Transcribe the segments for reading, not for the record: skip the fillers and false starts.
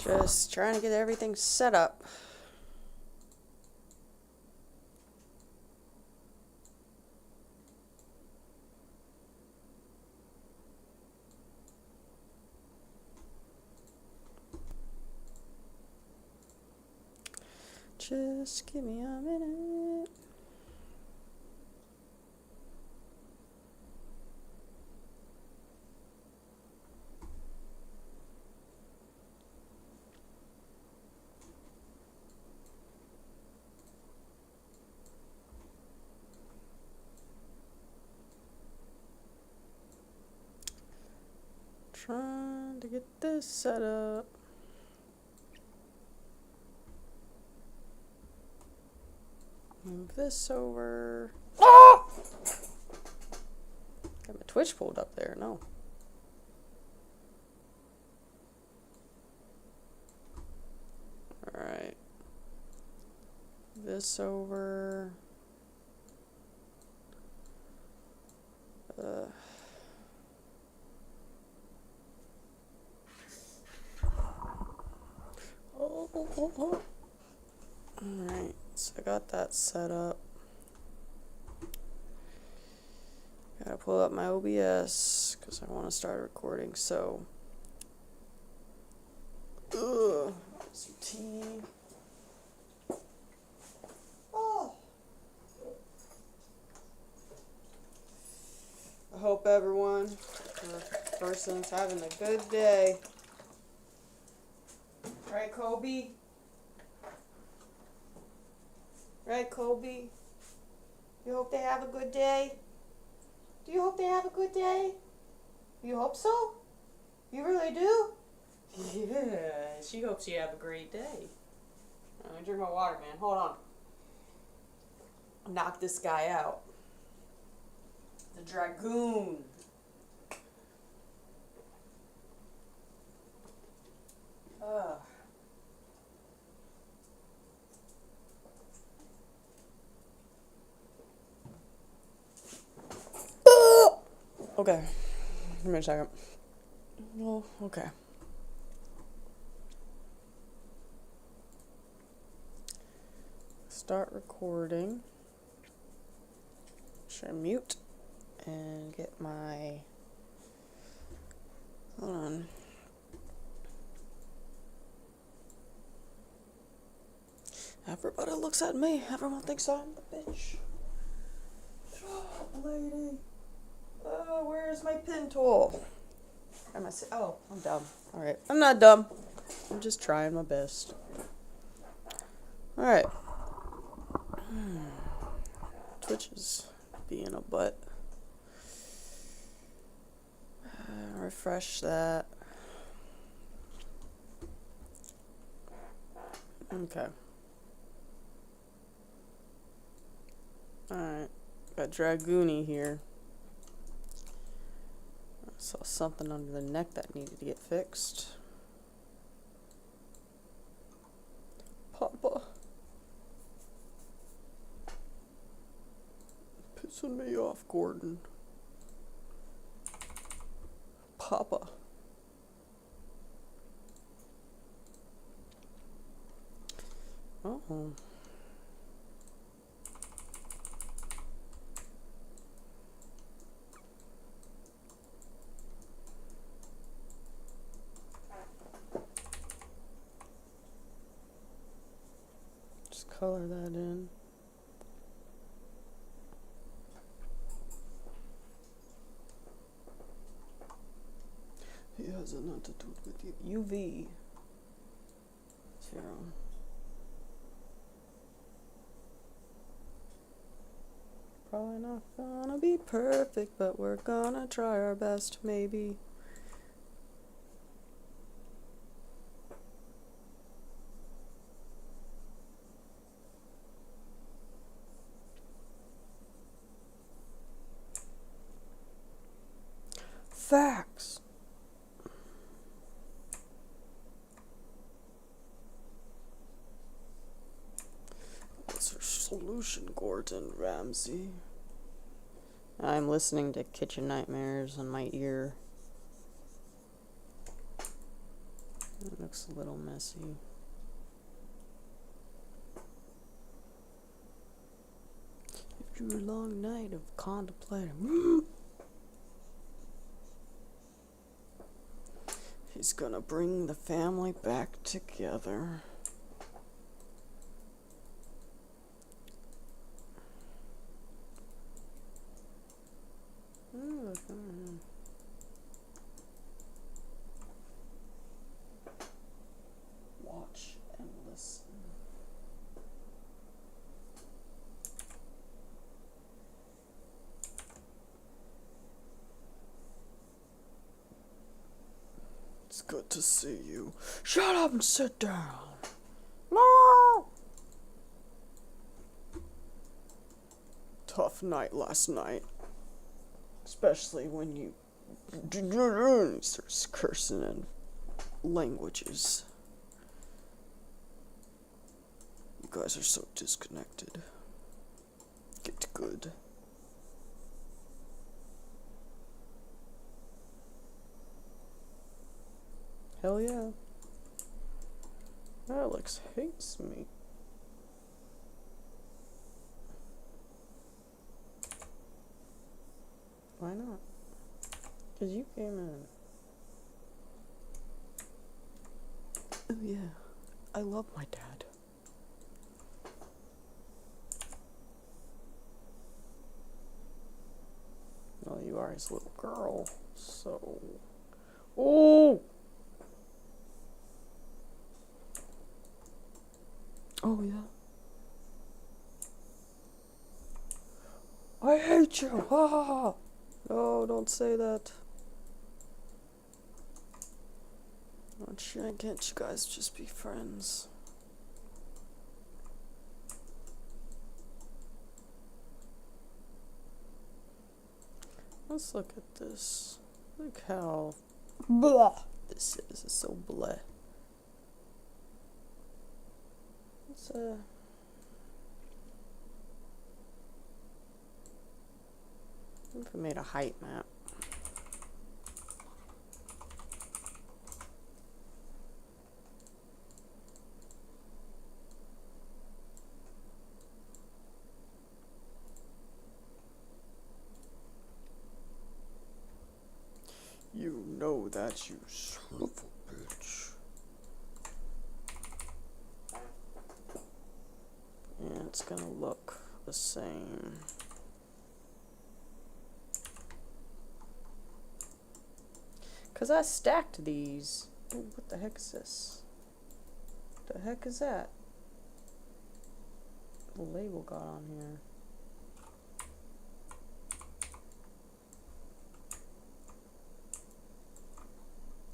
Just trying to get everything set up. Just give me a minute. Trying to get this set up. Move this over. Ah! Got my Twitch pulled up there. No. Alright. This over. Alright, so I got that set up. Gotta pull up my OBS because I want to start recording. So, some tea. Oh, I hope everyone, or person's having a good day. Right, Kobe? Right, Kobe? You hope they have a good day? Do you hope they have a good day? You hope so? You really do? Yeah, she hopes you have a great day. Let me drink my water, man. Hold on. Knock this guy out. The Dragoon. Okay. Give me a second. Well, okay. Start recording. Should I mute and get my... Hold on. Everybody looks at me. Everyone thinks I'm the bitch. Oh, lady. Where's my pen tool? Oh, I'm dumb. Alright. I'm not dumb. I'm just trying my best. Alright. Twitch is being a butt. Refresh that. Okay. Alright. Got Dragoony here. I saw something under the neck that needed to get fixed. Papa. Pissing me off, Gordon. Papa. Uh-oh. Just color that in. He has an attitude with you. UV. 0. Probably not gonna be perfect, but we're gonna try our best, maybe. Facts. What's her solution, Gordon Ramsay? I'm listening to Kitchen Nightmares on my ear. It looks a little messy. After a long night of contemplating, he's gonna bring the family back together. Watch and listen. It's good to see you. Shut up and sit down. No! Tough night last night. Especially when you starts cursing in languages. You guys are so disconnected. Get good. Hell yeah. Alex hates me. Why not? Because you came in. Oh yeah, I love my dad. Well, you are his little girl, so... Oh! Oh yeah. I hate you! Ha ha ha! No, don't say that. Can't you guys just be friends? Let's look at this. Look how blah this is. It's so blah. Let's what if I made a height map? You know that, you son of a bitch. And it's gonna look the same. Cause I stacked these. Ooh, what the heck is this? What the heck is that? The label got on here.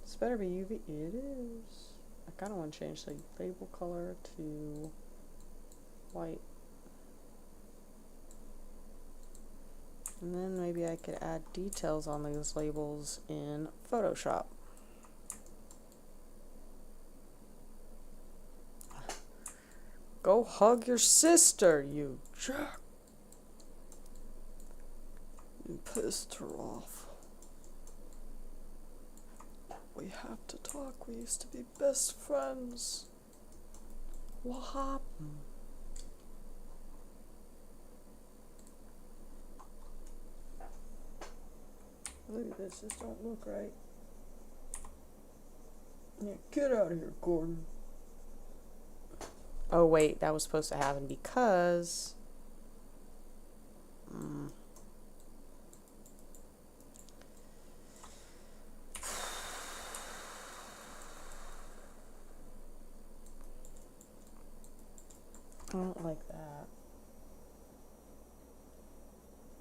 This better be UV. It is. I kinda wanna change the label color to white. And then maybe I could add details on those labels in Photoshop. Go hug your sister, you jerk. You pissed her off. We have to talk. We used to be best friends. What happened? Look at this. This don't look right. Yeah, get out of here, Gordon. Oh wait, that was supposed to happen because I don't like that.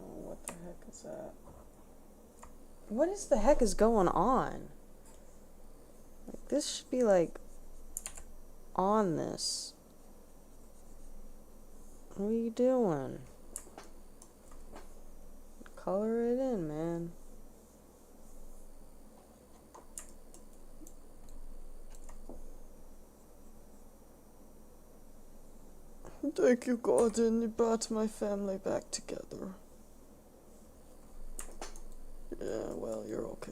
Oh, what the heck is that? What is the heck is going on? Like, this should be like on this. What are you doing? Color it in, man. Thank you, Gordon. You brought my family back together. Yeah, well, you're okay.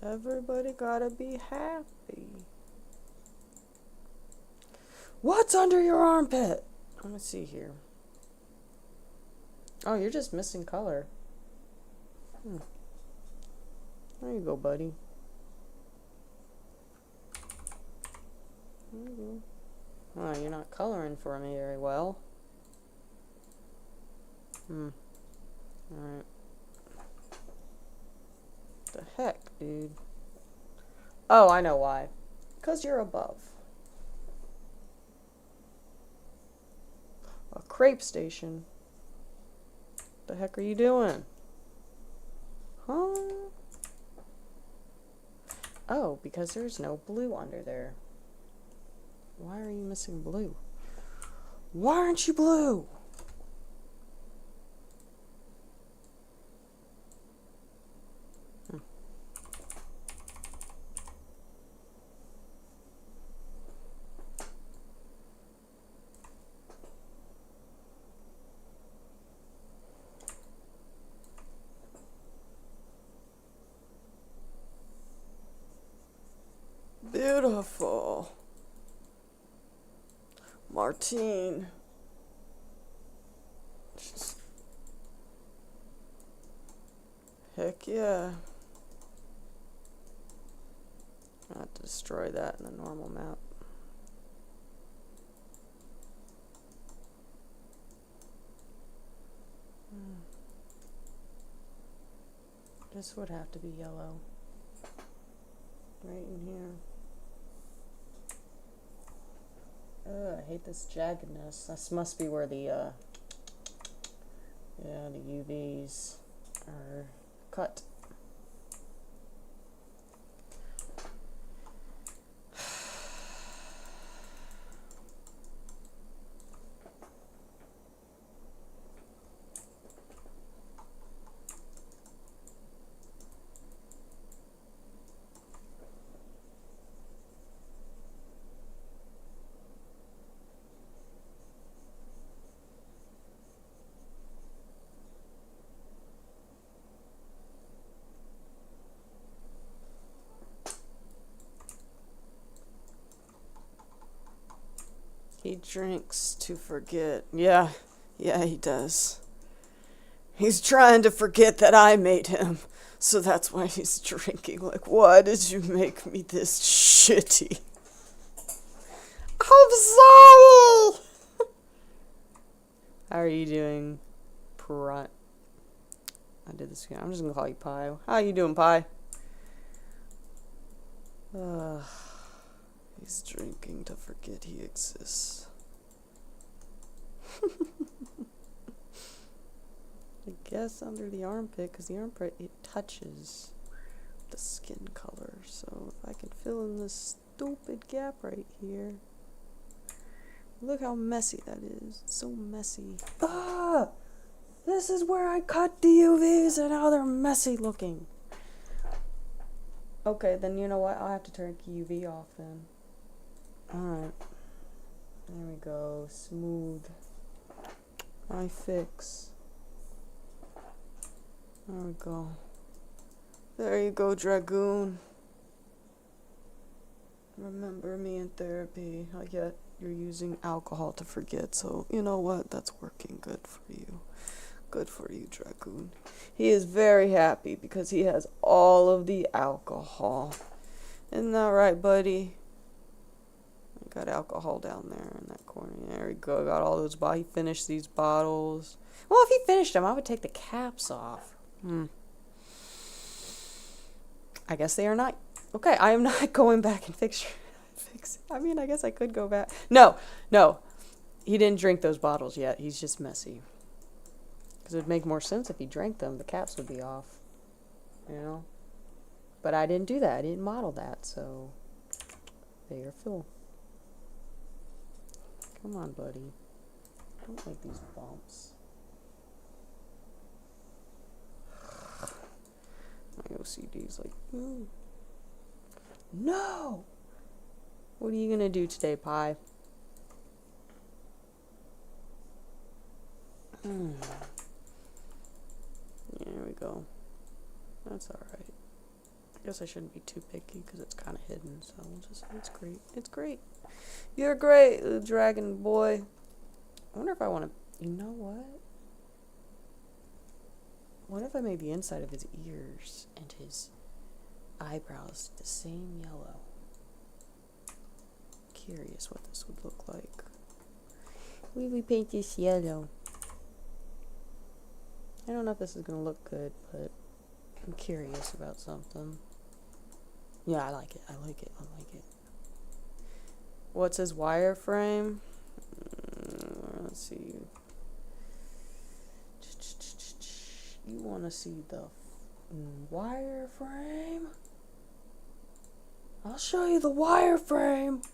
Everybody gotta be happy. What's under your armpit? Let me see here. Oh, you're just missing color. There you go, buddy. There you go. Oh, you're not coloring for me very well. Alright. The heck, dude? Oh, I know why. 'Cause you're above. A crepe station. The heck are you doing? Huh? Oh, because there's no blue under there. Why are you missing blue? Why aren't you blue? Beautiful. Martine. Heck yeah. I'll have to destroy that in the normal map. This would have to be yellow. Right in here. Ugh, I hate this jaggedness. This must be where the UVs are cut. He drinks to forget. Yeah, he does. He's trying to forget that I made him. So that's why he's drinking. Like, why did you make me this shitty? I'm sorry! How are you doing, I did this again. I'm just gonna call you Pie. How you doing, Pie? He's drinking to forget he exists. I guess under the armpit, because the armpit, it touches the skin color. So if I can fill in this stupid gap right here. Look how messy that is. It's so messy. Ah! This is where I cut the UVs and now they're messy looking. Okay, then you know what? I'll have to turn UV off then. Alright. There we go. Smooth. I fix. There we go. There you go, Dragoon. Remember me in therapy. Yet you're using alcohol to forget, so you know what? That's working good for you. Good for you, Dragoon. He is very happy because he has all of the alcohol. Isn't that right, buddy? I got alcohol down there in that corner. There we go. Got all those bottles. He finished these bottles. Well, if he finished them, I would take the caps off. I guess they are not. Okay, I am not going back and fix. I mean, I guess I could go back. No. He didn't drink those bottles yet. He's just messy. Because it would make more sense if he drank them. The caps would be off. You know? But I didn't do that. I didn't model that. So, they are full. Come on, buddy. Don't like these bumps. My OCD's like, no! What are you gonna do today, Pie? There we go. That's alright. I guess I shouldn't be too picky because it's kind of hidden, so we'll just say it's great. It's great. You're great, little dragon boy. I wonder if I want to... You know what? What if I made the inside of his ears and his eyebrows the same yellow? Curious what this would look like. Will we paint this yellow? I don't know if this is going to look good, but I'm curious about something. Yeah, I like it. I like it. I like it. What's his wireframe? Let's see. You want to see the wireframe? I'll show you the wireframe.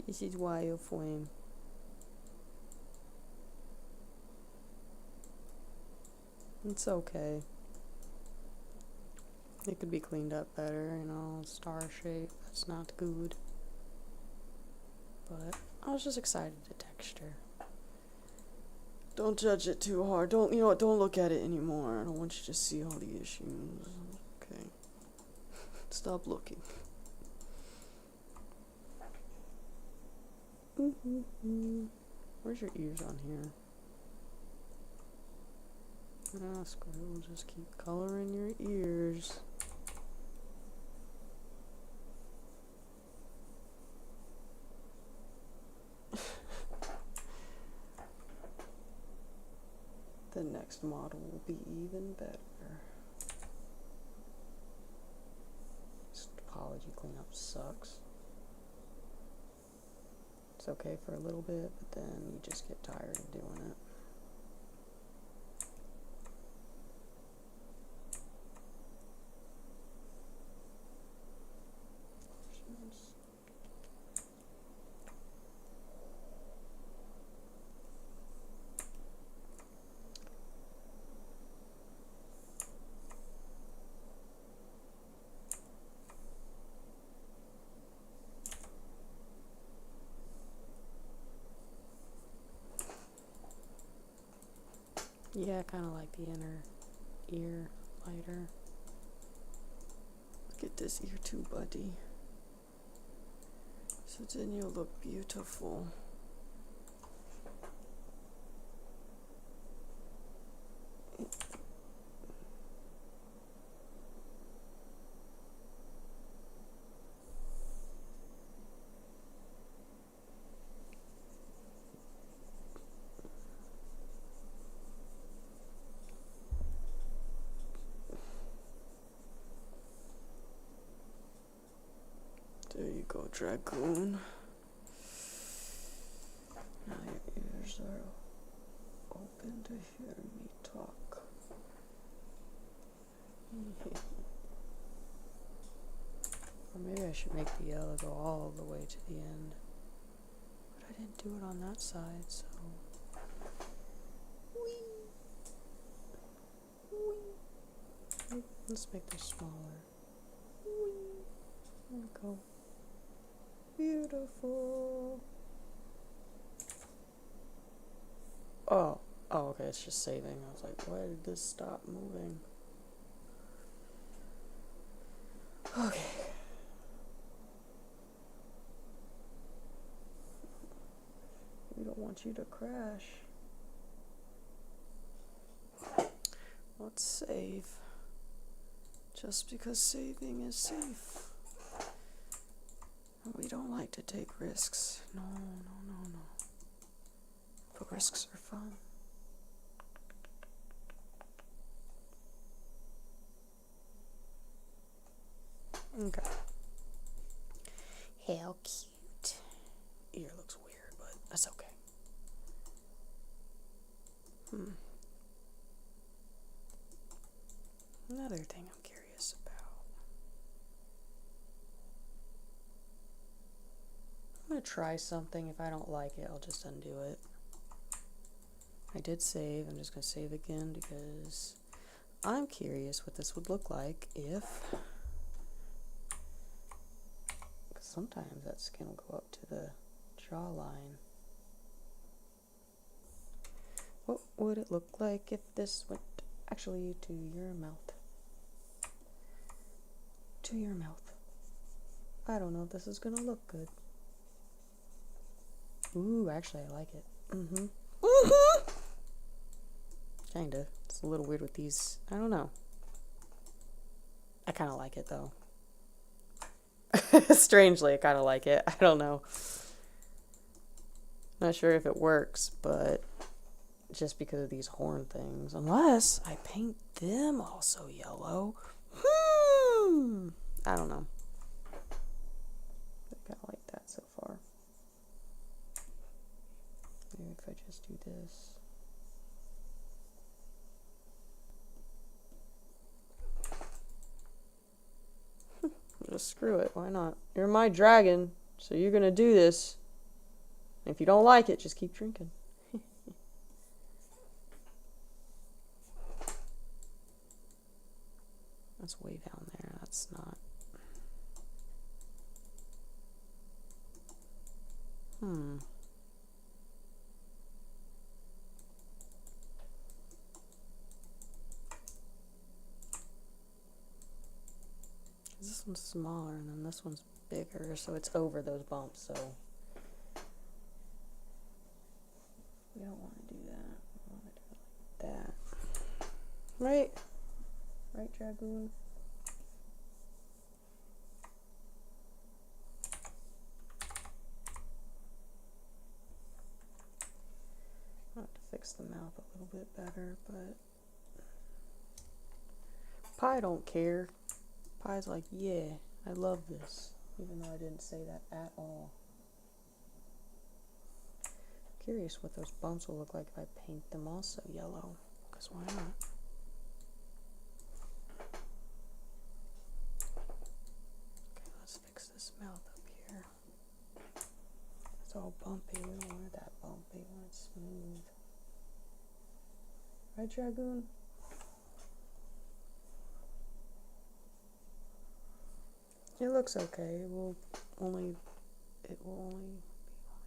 This is wireframe. It's okay. It could be cleaned up better, you know, star shape. That's not good. But I was just excited to texture. Don't judge it too hard. Don't, you know what, don't look at it anymore. I don't want you to see all the issues. Okay. Stop looking. Where's your ears on here? Ah, screw it. We'll just keep coloring your ears. The next model will be even better. This topology cleanup sucks. It's okay for a little bit, but then you just get tired of doing it. Yeah, I kind of like the inner ear lighter. Look at this ear too, buddy. So then you'll look beautiful. There you go, Dragoon. Now your ears are open to hear me talk. Or maybe I should make the yellow go all the way to the end. But I didn't do it on that side, so... Let's make this smaller. There we go. Beautiful. Oh, okay, it's just saving. I was like, why did this stop moving? Okay. We don't want you to crash. Let's save. Just because saving is safe. We don't like to take risks. No. But risks are fun. Okay. How cute. Ear looks weird, but that's okay. Another thing I'm curious about. I'm gonna try something. If I don't like it, I'll just undo it. I did save. I'm just going to save again because I'm curious what this would look like if... Because sometimes that skin will go up to the jawline. What would it look like if this went actually to your mouth? To your mouth. I don't know if this is going to look good. Ooh, actually I like it. Kinda. It's a little weird with these. I don't know. I kind of like it though. Strangely, I kind of like it. I don't know. Not sure if it works, but just because of these horn things. Unless I paint them also yellow. I don't know. I kind of like that so far. Maybe if I just do this. Just screw it. Why not? You're my dragon, so you're gonna do this. If you don't like it, just keep drinking. That's way down there. That's not. This one's smaller and then this one's bigger, so it's over those bumps, so we don't want to do that. We want to do it like that. Right? Right, Dragoon? I'll have to fix the mouth a little bit better, but Pie don't care. Pie's like, yeah, I love this, even though I didn't say that at all. Curious what those bumps will look like if I paint them also yellow, because why not? Okay, let's fix this mouth up here. It's all bumpy. We don't want it that bumpy. We want it smooth. Right, Dragoon? It looks okay. It will only be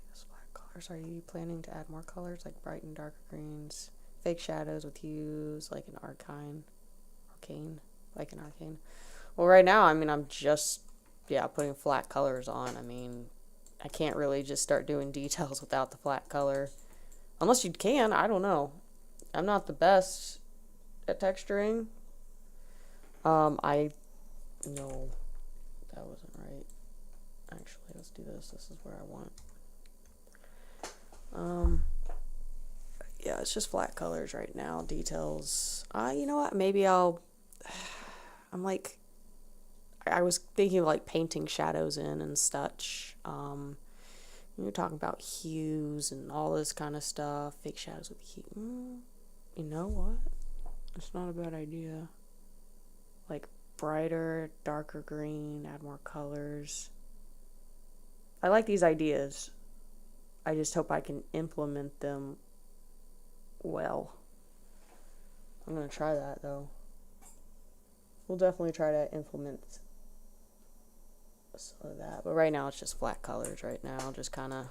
this black colors. Are you planning to add more colors like bright and darker greens, fake shadows with hues like an arcane? Well, right now, I mean, I'm just putting flat colors on. I mean, I can't really just start doing details without the flat color, unless you can. I don't know. I'm not the best at texturing. No. That wasn't right. Actually, let's do this. This is where I want. Yeah, it's just flat colors right now. Details. You know what? Maybe I was thinking of like painting shadows in and such. You're talking about hues and all this kind of stuff. Fake shadows with hue. You know what? It's not a bad idea. Like brighter, darker green, add more colors. I like these ideas. I just hope I can implement them well. I'm going to try that though. We'll definitely try to implement some of that. But right now it's just flat colors right now. Just kind of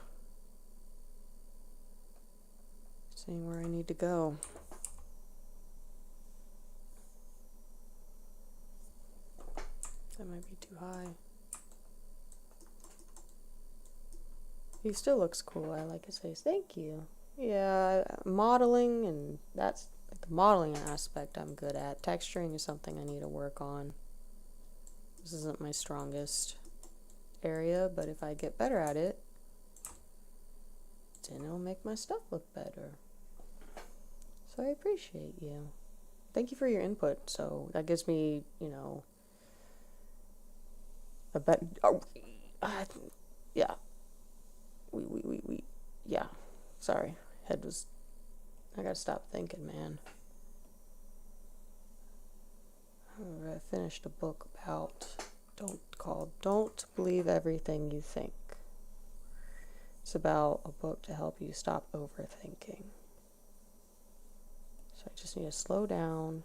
seeing where I need to go. That might be too high. He still looks cool. I like his face. Thank you. Yeah, modeling, and that's like the modeling aspect I'm good at. Texturing is something I need to work on. This isn't my strongest area, but if I get better at it, then it'll make my stuff look better. So I appreciate you. Thank you for your input. So that gives me, a bet. Yeah. Yeah. Sorry. I gotta stop thinking, man. I finished a book called Don't Believe Everything You Think. It's about a book to help you stop overthinking. I just need to slow down.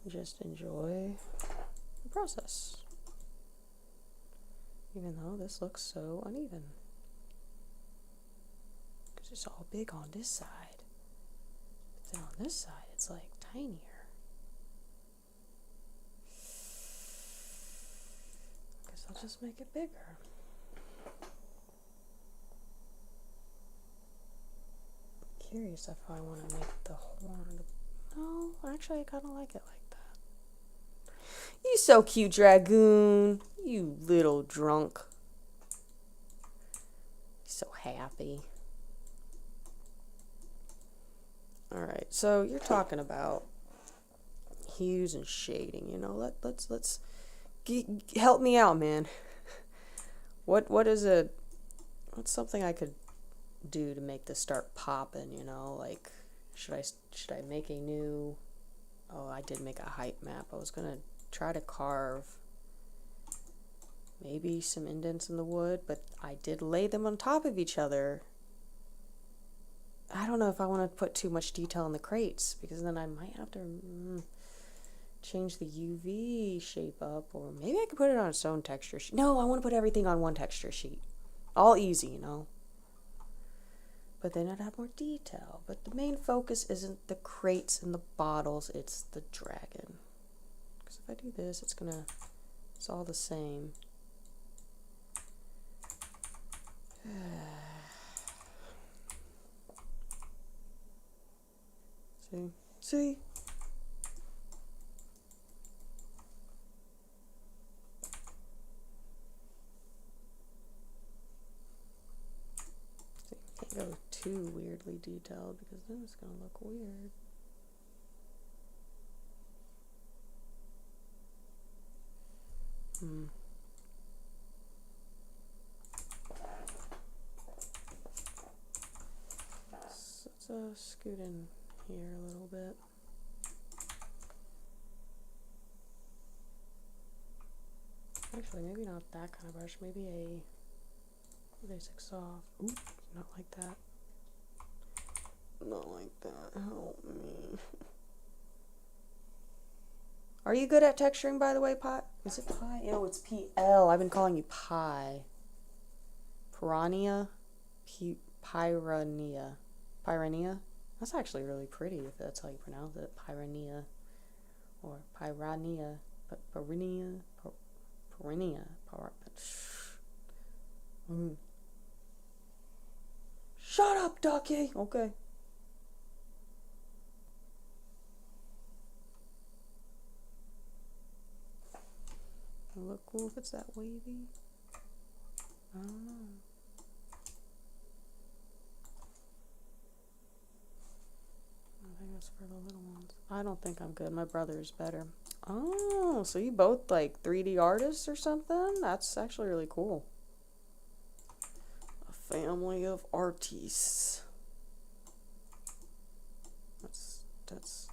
Just enjoy the process. Even though this looks so uneven. Because it's all big on this side. But then on this side, it's like tinier. Guess I'll just make it bigger. Curious if I want to make the horn. No, actually I kind of like it like that. You so cute, Dragoon. You little drunk. So happy. Alright, so you're talking about hues and shading, you know. Let's help me out, man. What's something I could do to make this start popping, you know? Like, should I make a new... Oh, I did make a height map. I was gonna try to carve maybe some indents in the wood, but I did lay them on top of each other. I don't know if I want to put too much detail in the crates, because then I might have to change the UV shape up, or maybe I could put it on its own texture sheet. No, I want to put everything on one texture sheet. All easy, you know. But then I'd have more detail. But the main focus isn't the crates and the bottles, it's the dragon. Because if I do this, it's all the same. See? Can't go too weirdly detailed because then it's gonna look weird. Let's scoot in here a little bit. Actually, maybe not that kind of brush. Maybe a basic soft. Ooh, not like that. Not like that. Help me. Are you good at texturing, by the way, Pi? Is it Pi? No, it's PL. I've been calling you Pi. Piranha? Piranha. Piranha? That's actually really pretty if that's how you pronounce it. Piranha. Or Piranha. Piranha. Piranha. Shut up, Ducky! Okay. It'll look cool if it's that wavy. I don't know. I think that's for the little ones. I don't think I'm good. My brother's better. Oh, so you both like 3D artists or something? That's actually really cool. A family of artists. That's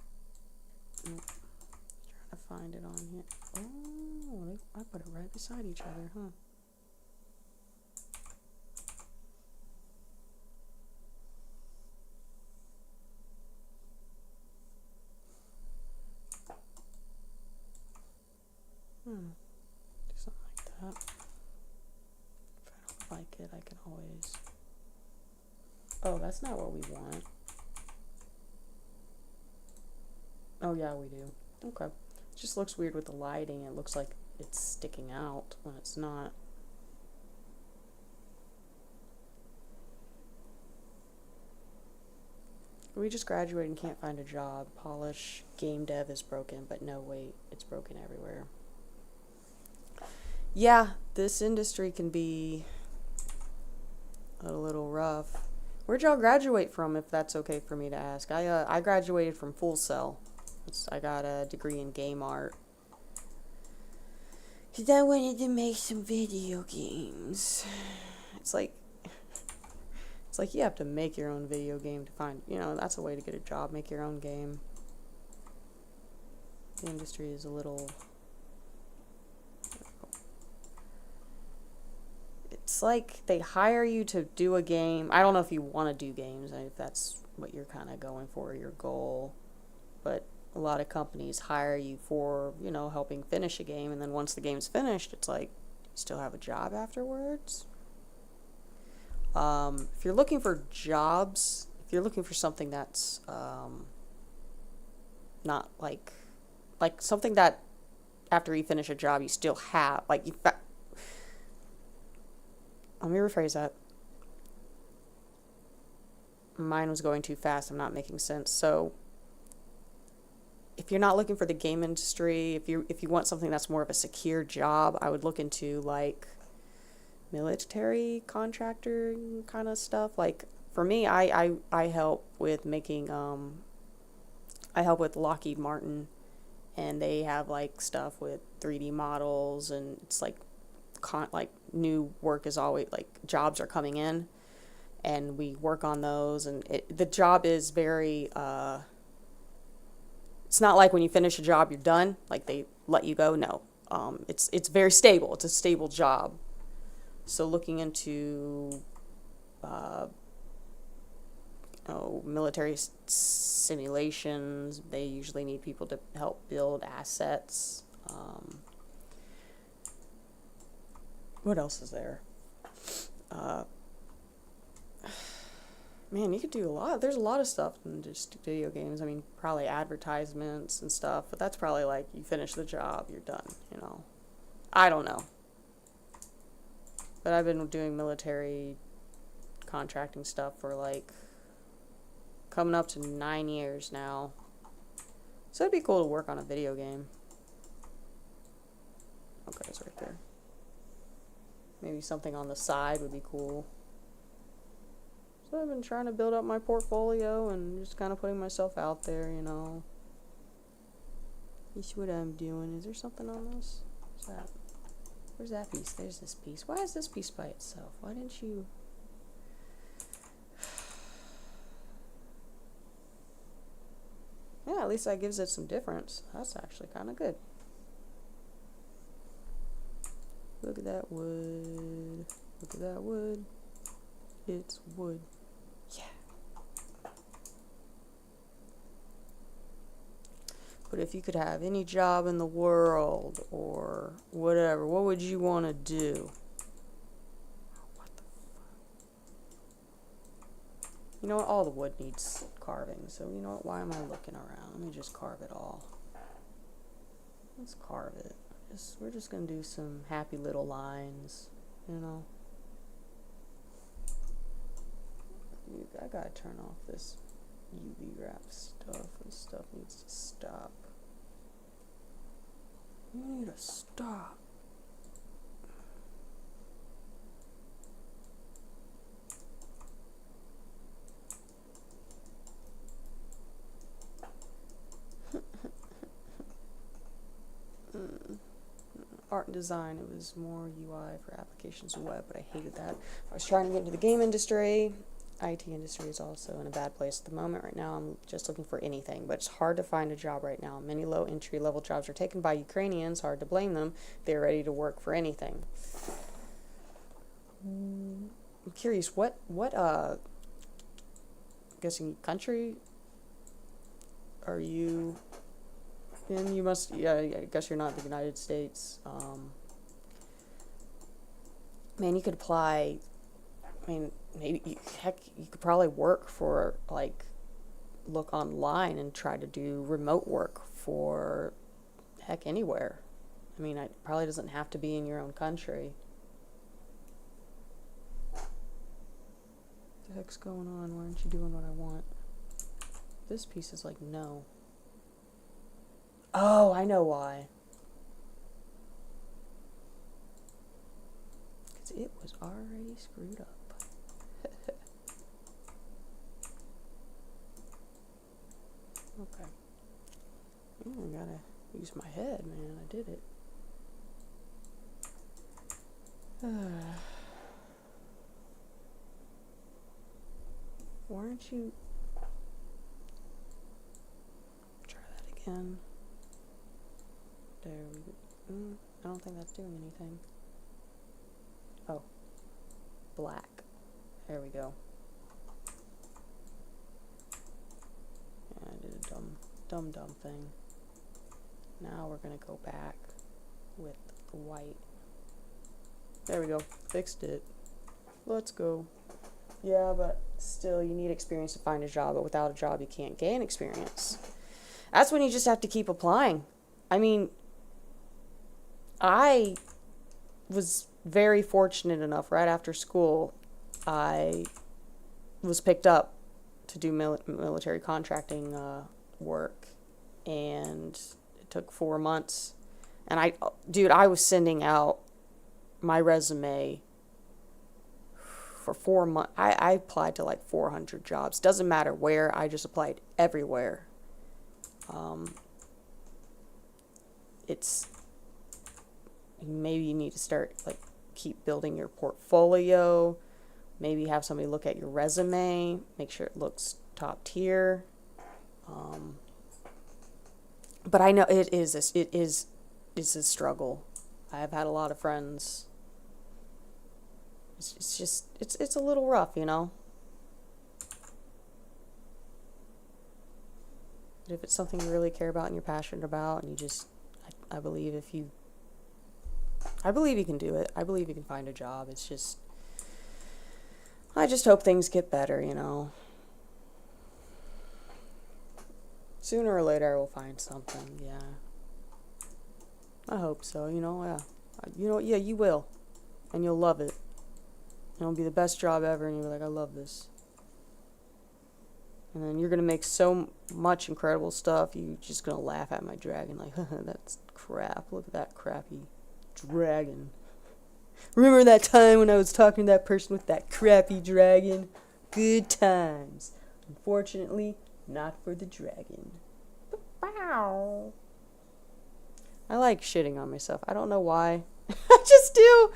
trying to find it on here. Oh, I put it right beside each other, huh? Do something like that. If I don't like it, I can always... Oh, that's not what we want. Oh, yeah, we do. Okay. It just looks weird with the lighting. It looks like it's sticking out when it's not. We just graduated and can't find a job. Polish game dev is broken, but no, wait, it's broken everywhere. Yeah, this industry can be a little rough. Where'd y'all graduate from, if that's okay for me to ask? I graduated from Full Sail. I got a degree in game art. Because I wanted to make some video games. It's like you have to make your own video game to find, you know, that's a way to get a job, make your own game. The industry is a little... It's like they hire you to do a game. I don't know if you want to do games, if that's what you're kind of going for, your goal. But a lot of companies hire you for, you know, helping finish a game, and then once the game's finished, it's like, you still have a job afterwards. If you're looking for jobs, if you're looking for something that's not like something that after you finish a job you still have, like, let me rephrase that. Mine was going too fast. I'm not making sense. So if you're not looking for the game industry, if you want something that's more of a secure job, I would look into like military contractor kind of stuff. Like for me, I help with making I help with Lockheed Martin, and they have like stuff with 3D models, and it's like like new work is always, like, jobs are coming in, and we work on those, and the job is very it's not like when you finish a job you're done, like they let you go. No, it's very stable. It's a stable job. So looking into military simulations, they usually need people to help build assets. What else is there? Man, you could do a lot. There's a lot of stuff in just video games. I mean, probably advertisements and stuff, but that's probably like you finish the job, you're done, you know. I don't know. But I've been doing military contracting stuff for like coming up to 9 years now. So it'd be cool to work on a video game. Okay, it's right there. Maybe something on the side would be cool. So I've been trying to build up my portfolio and just kind of putting myself out there, you know. This is what I'm doing. Is there something on this? What's that? Where's that piece? There's this piece. Why is this piece by itself? Why didn't you... Yeah, at least that gives it some difference. That's actually kind of good. Look at that wood. Look at that wood. It's wood. Yeah. But if you could have any job in the world or whatever, what would you want to do? What the fuck? You know what? All the wood needs carving. So you know what? Why am I looking around? Let me just carve it all. Let's carve it. We're just going to do some happy little lines, you know. I gotta turn off this UV wrap stuff. This stuff needs to stop. You need to stop. Art and design, it was more UI for applications and web, but I hated that. I was trying to get into the game industry. IT industry is also in a bad place at the moment. Right now I'm just looking for anything, but it's hard to find a job right now. Many low entry level jobs are taken by Ukrainians. Hard to blame them. They're ready to work for anything. I'm curious, what guessing country are you in? You must, yeah, I guess you're not the United States. Man, you could apply, I mean, maybe, heck, you could probably work for, like, look online and try to do remote work for, heck, anywhere. I mean, it probably doesn't have to be in your own country. What the heck's going on? Why aren't you doing what I want? This piece is like, no. Oh, I know why. Because it was already screwed up. Okay. I gotta use my head, man. I did it. Why aren't you... Try that again. There we go. I don't think that's doing anything. Oh. Black. There we go. Dumb thing. Now we're gonna go back with the white. There we go. Fixed it. Let's go. Yeah, but still, you need experience to find a job, but without a job, you can't gain experience. That's when you just have to keep applying. I mean, I was very fortunate enough, right after school, I was picked up to do military contracting work, and it took 4 months. And I was sending out my resume for 4 months. I applied to like 400 jobs. Doesn't matter where, I just applied everywhere. It's maybe you need to start like keep building your portfolio. Maybe have somebody look at your resume, make sure it looks top tier. But I know it is a struggle. I've had a lot of friends. It's a little rough, you know. But if it's something you really care about and you're passionate about, and you just, I believe you can do it. I believe you can find a job. It's just, I just hope things get better, you know. Sooner or later I will find something, yeah. I hope so, you know, yeah. Yeah, you will. And you'll love it. It'll be the best job ever, and you're like, I love this. And then you're going to make so much incredible stuff, you're just going to laugh at my dragon like, that's crap. Look at that crappy dragon. Remember that time when I was talking to that person with that crappy dragon? Good times. Unfortunately, not for the dragon. Wow. I like shitting on myself. I don't know why. I just do.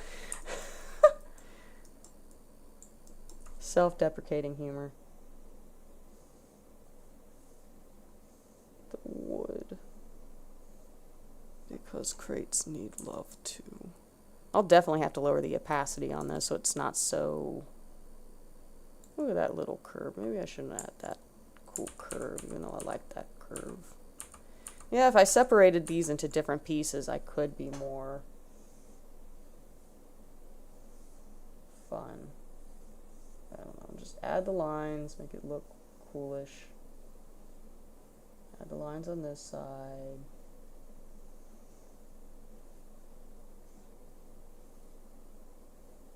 Self-deprecating humor. The wood. Because crates need love too. I'll definitely have to lower the opacity on this so it's not so... Look at that little curve. Maybe I shouldn't add that cool curve, even though I like that curve. Yeah, if I separated these into different pieces, I could be more fun. I don't know, just add the lines, make it look coolish. Add the lines on this side.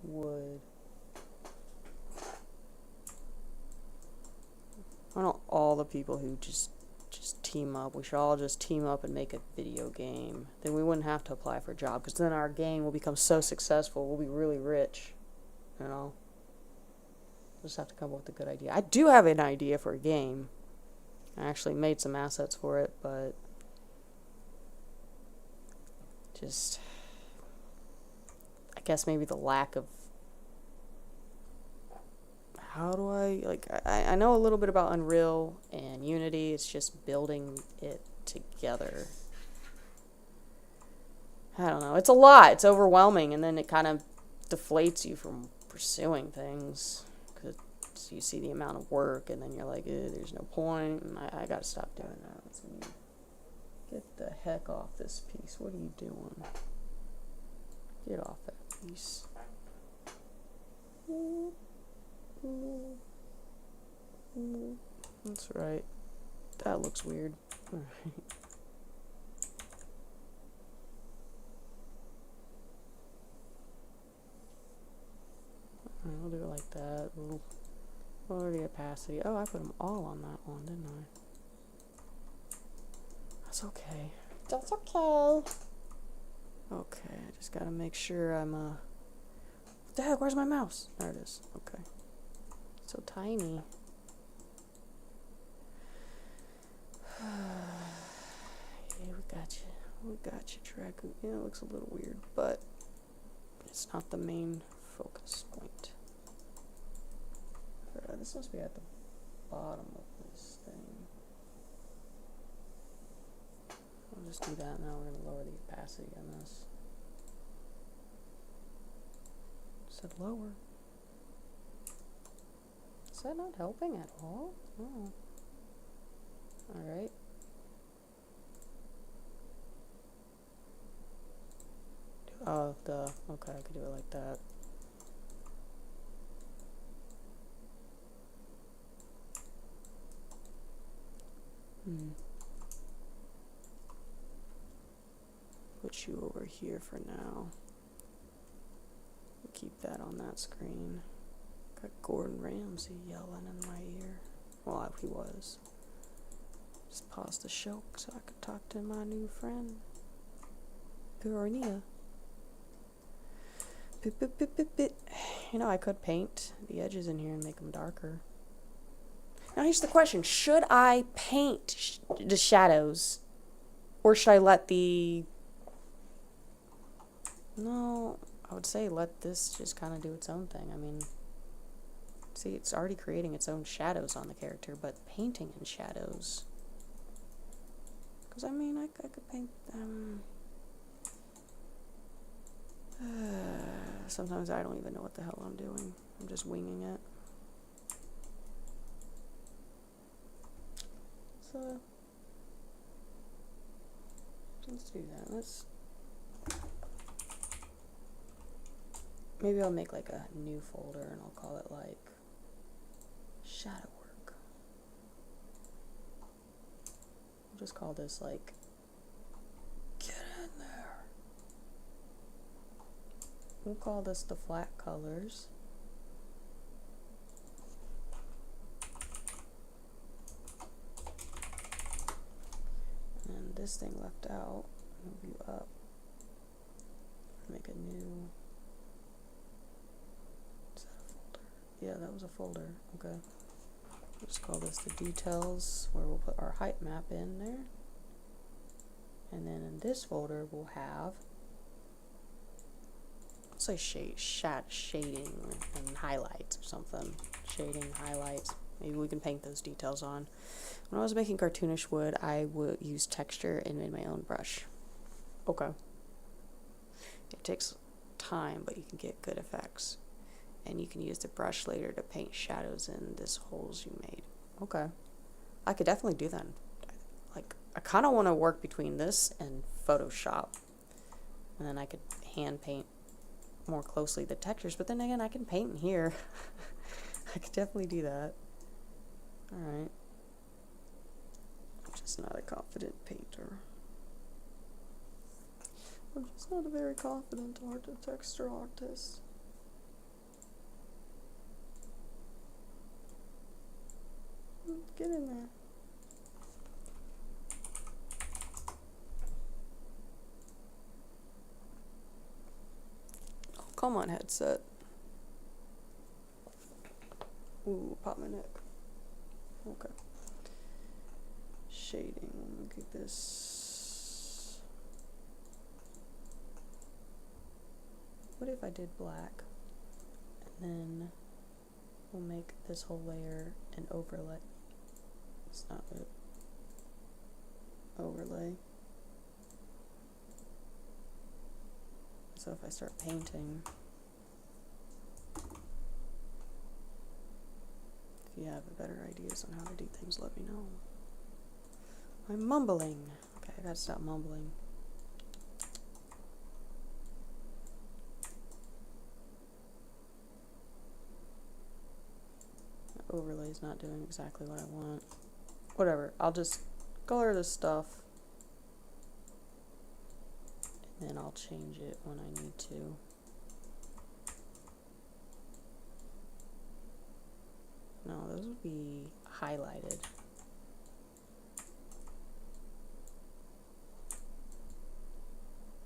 Wood. Why don't all the people who just team up, we should all just team up and make a video game. Then we wouldn't have to apply for a job, because then our game will become so successful, we'll be really rich, you know. Just have to come up with a good idea. I do have an idea for a game. I actually made some assets for it, but just, I guess maybe the lack of, how do I know a little bit about Unreal and Unity. It's just building it together. I don't know. It's a lot. It's overwhelming, and then it kind of deflates you from pursuing things, because you see the amount of work, and then you're like, there's no point, and I gotta stop doing that. Let's get the heck off this piece. What are you doing? Get off that piece. That's right. That looks weird. Alright. We'll do it like that. We'll lower the opacity. Oh, I put them all on that one, didn't I? That's okay. That's okay. Okay, I just gotta make sure I'm, what the heck, where's my mouse? There it is. Okay. So tiny. Yeah, we got you. We got you, Draco. Yeah, it looks a little weird, but it's not the main focus point. This must be at the bottom of this thing. I'll just do that. Now we're going to lower the opacity on this. Said lower. Is that not helping at all? Oh. Alright. Oh, duh. Okay, I could do it like that. Put you over here for now. Keep that on that screen. Got Gordon Ramsay yelling in my ear. Well, he was. Just pause the show so I could talk to my new friend. Purania. You know, I could paint the edges in here and make them darker. Now here's the question. Should I paint the shadows? Or should I let the... No, I would say let this just kind of do its own thing. I mean, see, it's already creating its own shadows on the character, but painting in shadows... Because, I mean, I could paint them... Sometimes I don't even know what the hell I'm doing. I'm just winging it. So, let's do that. Maybe I'll make like a new folder and I'll call it like shadow work. I'll just call this like get in there. We'll call this the flat colors. And this thing left out. Move you up. Make a new... Is that a folder? Yeah, that was a folder. Okay. We'll just call this the details, where we'll put our height map in there. And then in this folder we'll have... say shading and highlights or something. Shading, highlights. Maybe we can paint those details on. When I was making cartoonish wood, I would use texture and made my own brush. Okay. It takes time, but you can get good effects. And you can use the brush later to paint shadows in this holes you made. Okay. I could definitely do that. Like, I kind of want to work between this and Photoshop. And then I could hand paint more closely the textures, but then again I can paint in here. I could definitely do that. Alright. I'm just not a confident painter. I'm just not a very confident texture artist. Get in there. Come on, headset. Ooh, pop my neck. Okay. Shading. Look at this. What if I did black? And then we'll make this whole layer an overlay. It's not it. Overlay. So if I start painting, if you have better ideas on how to do things, let me know. I'm mumbling. Okay, I gotta stop mumbling. The overlay's not doing exactly what I want. Whatever, I'll just color this stuff. And I'll change it when I need to. No, those would be highlighted.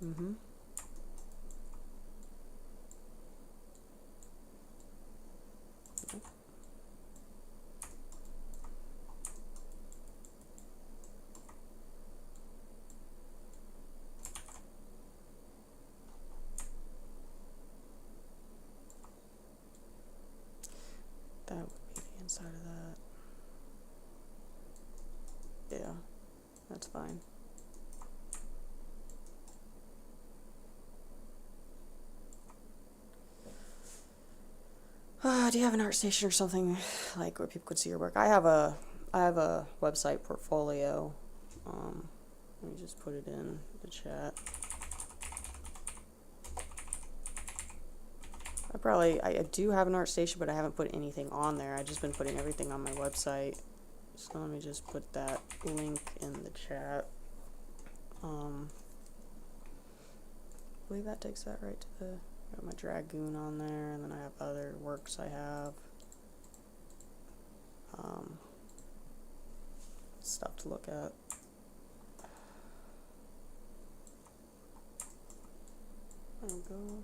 Mm-hmm. That would be the inside of that. Yeah, that's fine. Do you have an art station or something like where people could see your work? I have a website portfolio. Let me just put it in the chat. I do have an art station, but I haven't put anything on there. I've just been putting everything on my website. So let me just put that link in the chat. I believe that takes that right to the, got my Dragoon on there, and then I have other works I have. Stuff to look at. There we go.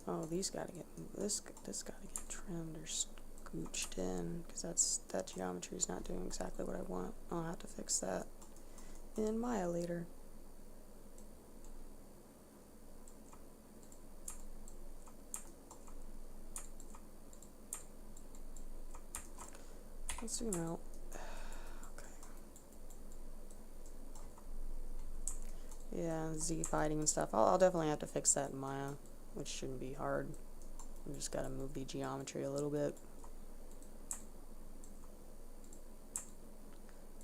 Oh, these gotta get, this gotta get trimmed or scooched in, because that geometry is not doing exactly what I want. I'll have to fix that in Maya later. Let's zoom out. Okay. Yeah, Z fighting and stuff. I'll definitely have to fix that in Maya, which shouldn't be hard. I just gotta move the geometry a little bit.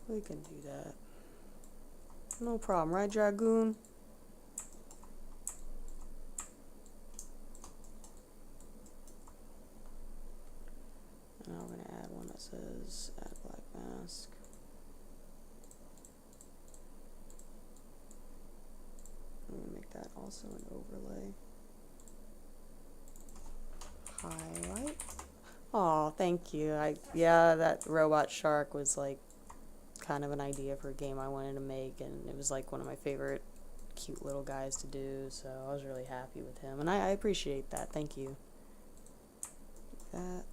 We can do that. No problem, right, Dragoon? And now we're gonna add one that says add black mask. I'm gonna make that also an overlay. Highlight. Oh, thank you. Yeah, that robot shark was like kind of an idea for a game I wanted to make, and it was like one of my favorite cute little guys to do, so I was really happy with him, and I appreciate that. Thank you. That.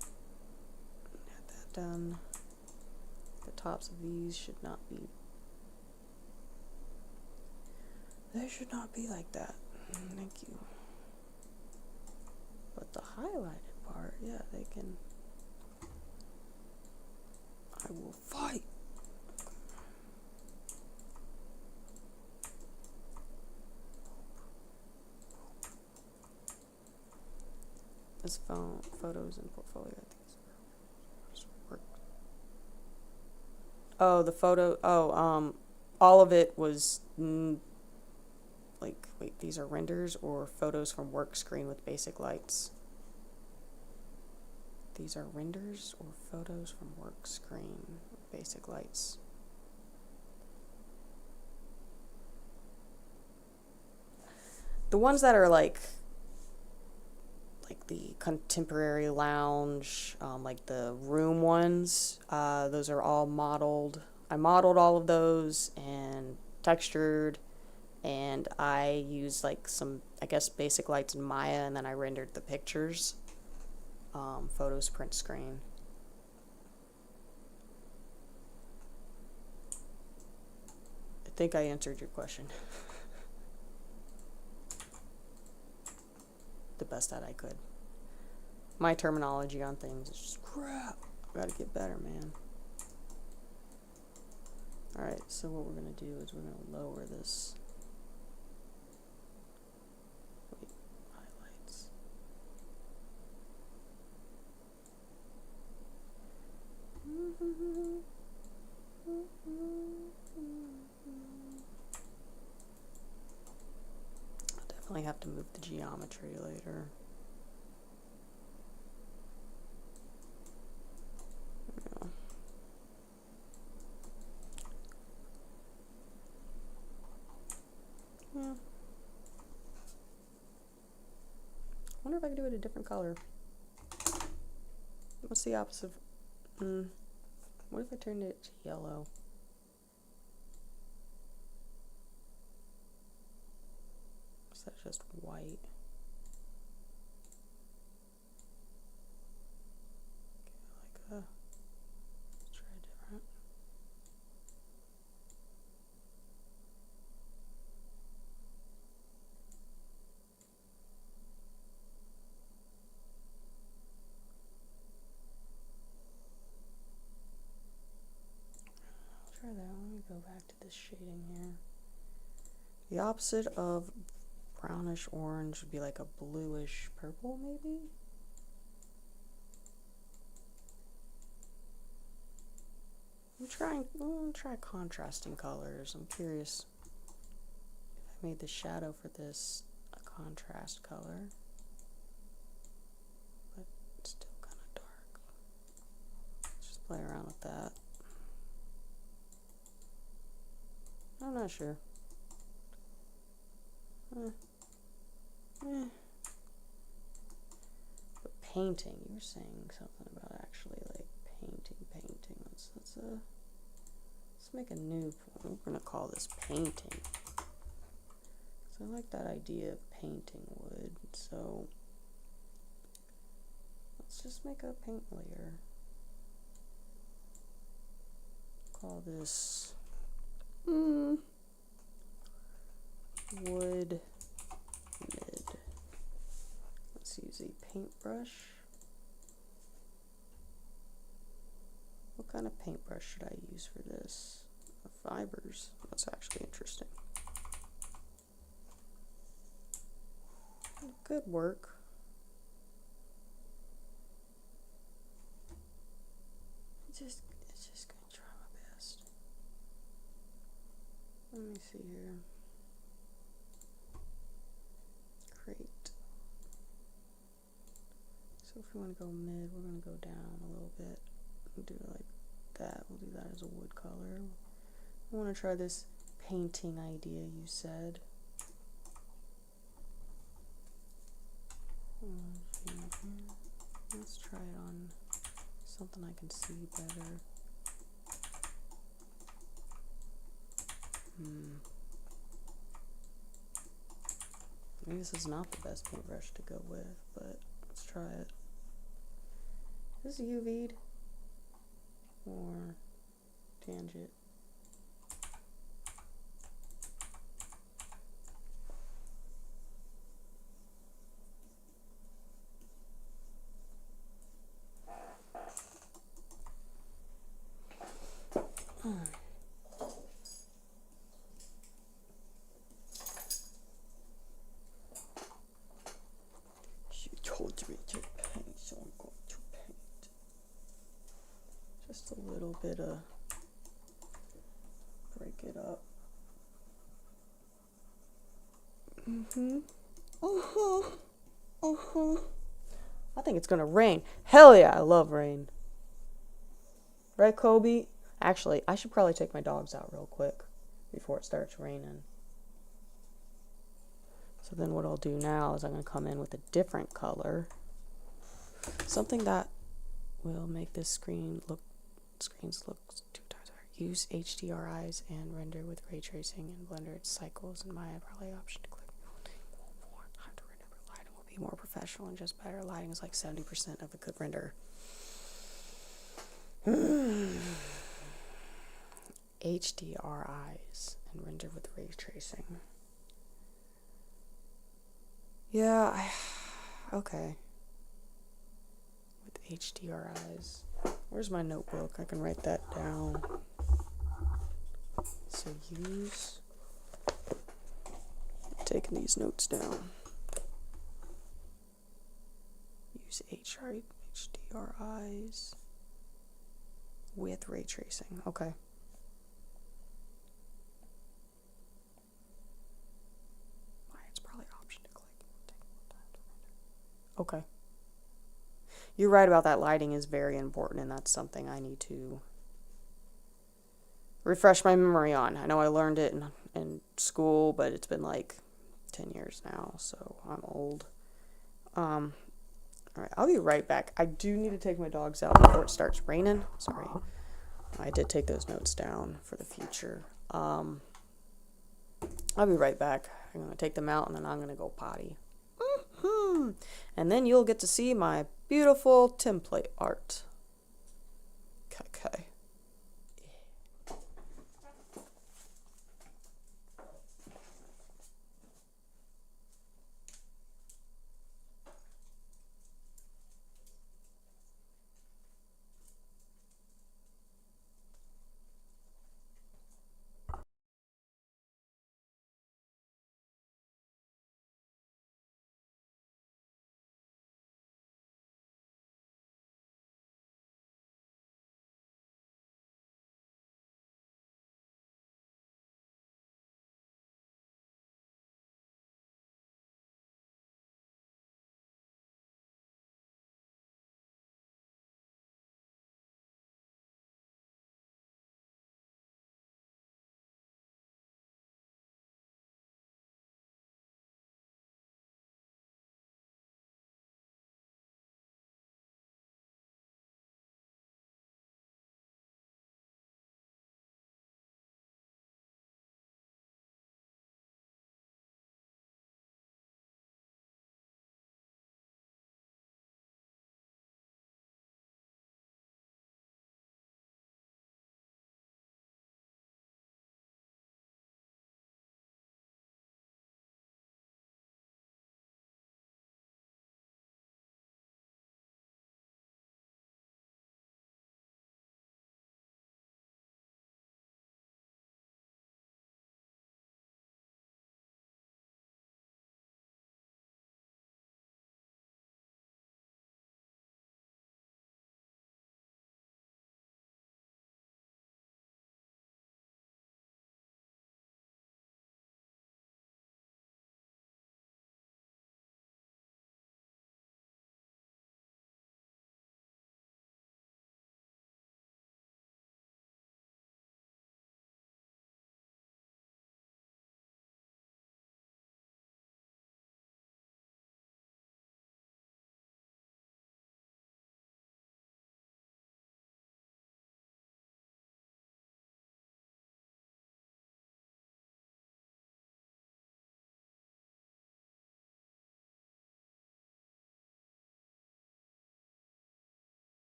Get that done. The tops of these should not be. They should not be like that. Thank you. But the highlighted part, yeah, they can. I will fight. This photos and portfolio. I think it's work. Oh, the photo. Oh, all of it was like, wait, these are renders or photos from work screen with basic lights. These are renders or photos from work screen with basic lights. The ones that are like the contemporary lounge, like the room ones, those are all modeled. I modeled all of those and textured, and I used like some, I guess, basic lights in Maya, and then I rendered the pictures. Photos print screen. I think I answered your question. The best that I could. My terminology on things is just crap. I gotta get better, man. Alright, so what we're gonna do is we're gonna lower this. Wait, highlights. I'll definitely have to move the geometry later. Yeah. I wonder if I could do it a different color. What's the opposite of... What if I turned it to yellow? Is that just white? Okay, let's try different. try that. Let me go back to this shading here. The opposite of brownish orange would be like a bluish purple, maybe? I'm gonna try contrasting colors. I'm curious if I made the shadow for this a contrast color, but it's still kind of dark. Let's just play around with that. I'm not sure. But painting, you were saying something about actually like painting. Let's make a new one. We're gonna call this painting. So I like that idea of painting wood. So let's just make a paint layer. Call this wood mid. Let's use a paintbrush. What kind of paintbrush should I use for this? Fibers. That's actually interesting. Good work. It's just gonna try my best. Let me see here. Great. So if we want to go mid, we're going to go down a little bit and do it like that. We'll do that as a wood color. I want to try this painting idea you said. Let's try it on something I can see better. Maybe this is not the best paintbrush to go with, but let's try it. Is this UV'd or tangent? She told me to paint, so I'm going to paint. Just a little bit of break it up. I think it's gonna rain. Hell yeah, I love rain. Right, Kobe? Actually, I should probably take my dogs out real quick before it starts raining. So then what I'll do now is I'm going to come in with a different color. Something that will make this screens look 2 times better. Use HDRIs and render with ray tracing and Blender its cycles and my overlay option to click. Time to render, but lighting will be more professional and just better. Lighting is like 70% of a good render. HDRIs and render with ray tracing. Yeah, okay. With HDRIs. Where's my notebook? I can write that down. So use. I'm taking these notes down. Use HDRIs with ray tracing. Okay. It's probably option to click. Take more time to render. Okay. You're right about that. Lighting is very important, and that's something I need to refresh my memory on. I know I learned it in school, but it's been like 10 years now, so I'm old. All right, I'll be right back. I do need to take my dogs out before it starts raining. Sorry. I did take those notes down for the future. I'll be right back. I'm going to take them out, and then I'm going to go potty. And then you'll get to see my beautiful template art. Okay.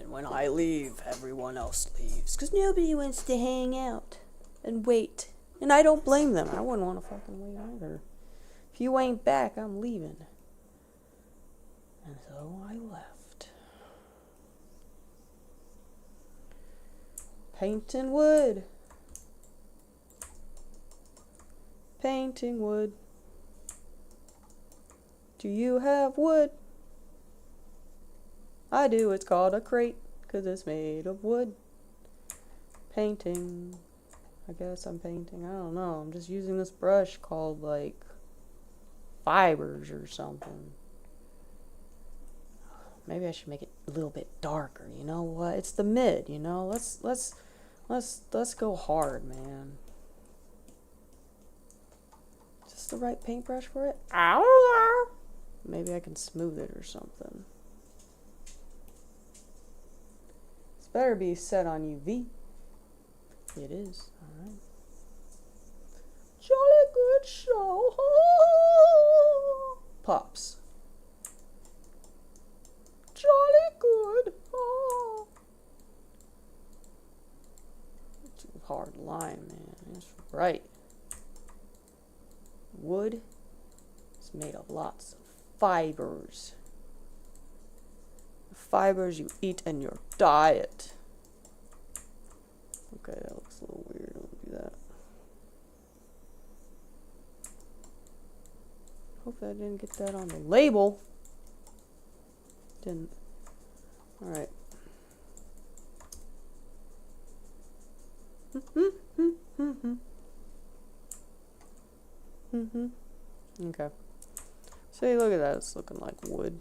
And when I leave, everyone else leaves. Because nobody wants to hang out and wait. And I don't blame them. I wouldn't want to fucking wait either. If you ain't back, I'm leaving. And so I left. Painting wood. Painting wood. Do you have wood? I do. It's called a crate, 'cause it's made of wood. Painting. I guess I'm painting. I don't know. I'm just using this brush called, like, fibers or something. Maybe I should make it a little bit darker. You know what? It's the mid, you know? Let's go hard, man. Is this the right paintbrush for it? Ow! Maybe I can smooth it or something. This better be set on UV. It is. Alright. Jolly good show. Pops. Jolly good. Too hard line, man. That's right. Wood is made of lots of fibers. The fibers you eat in your diet. Okay, that looks a little weird. I won't do that. Hopefully I didn't get that on the label. Didn't. Alright. Okay. See, look at that. It's looking like wood.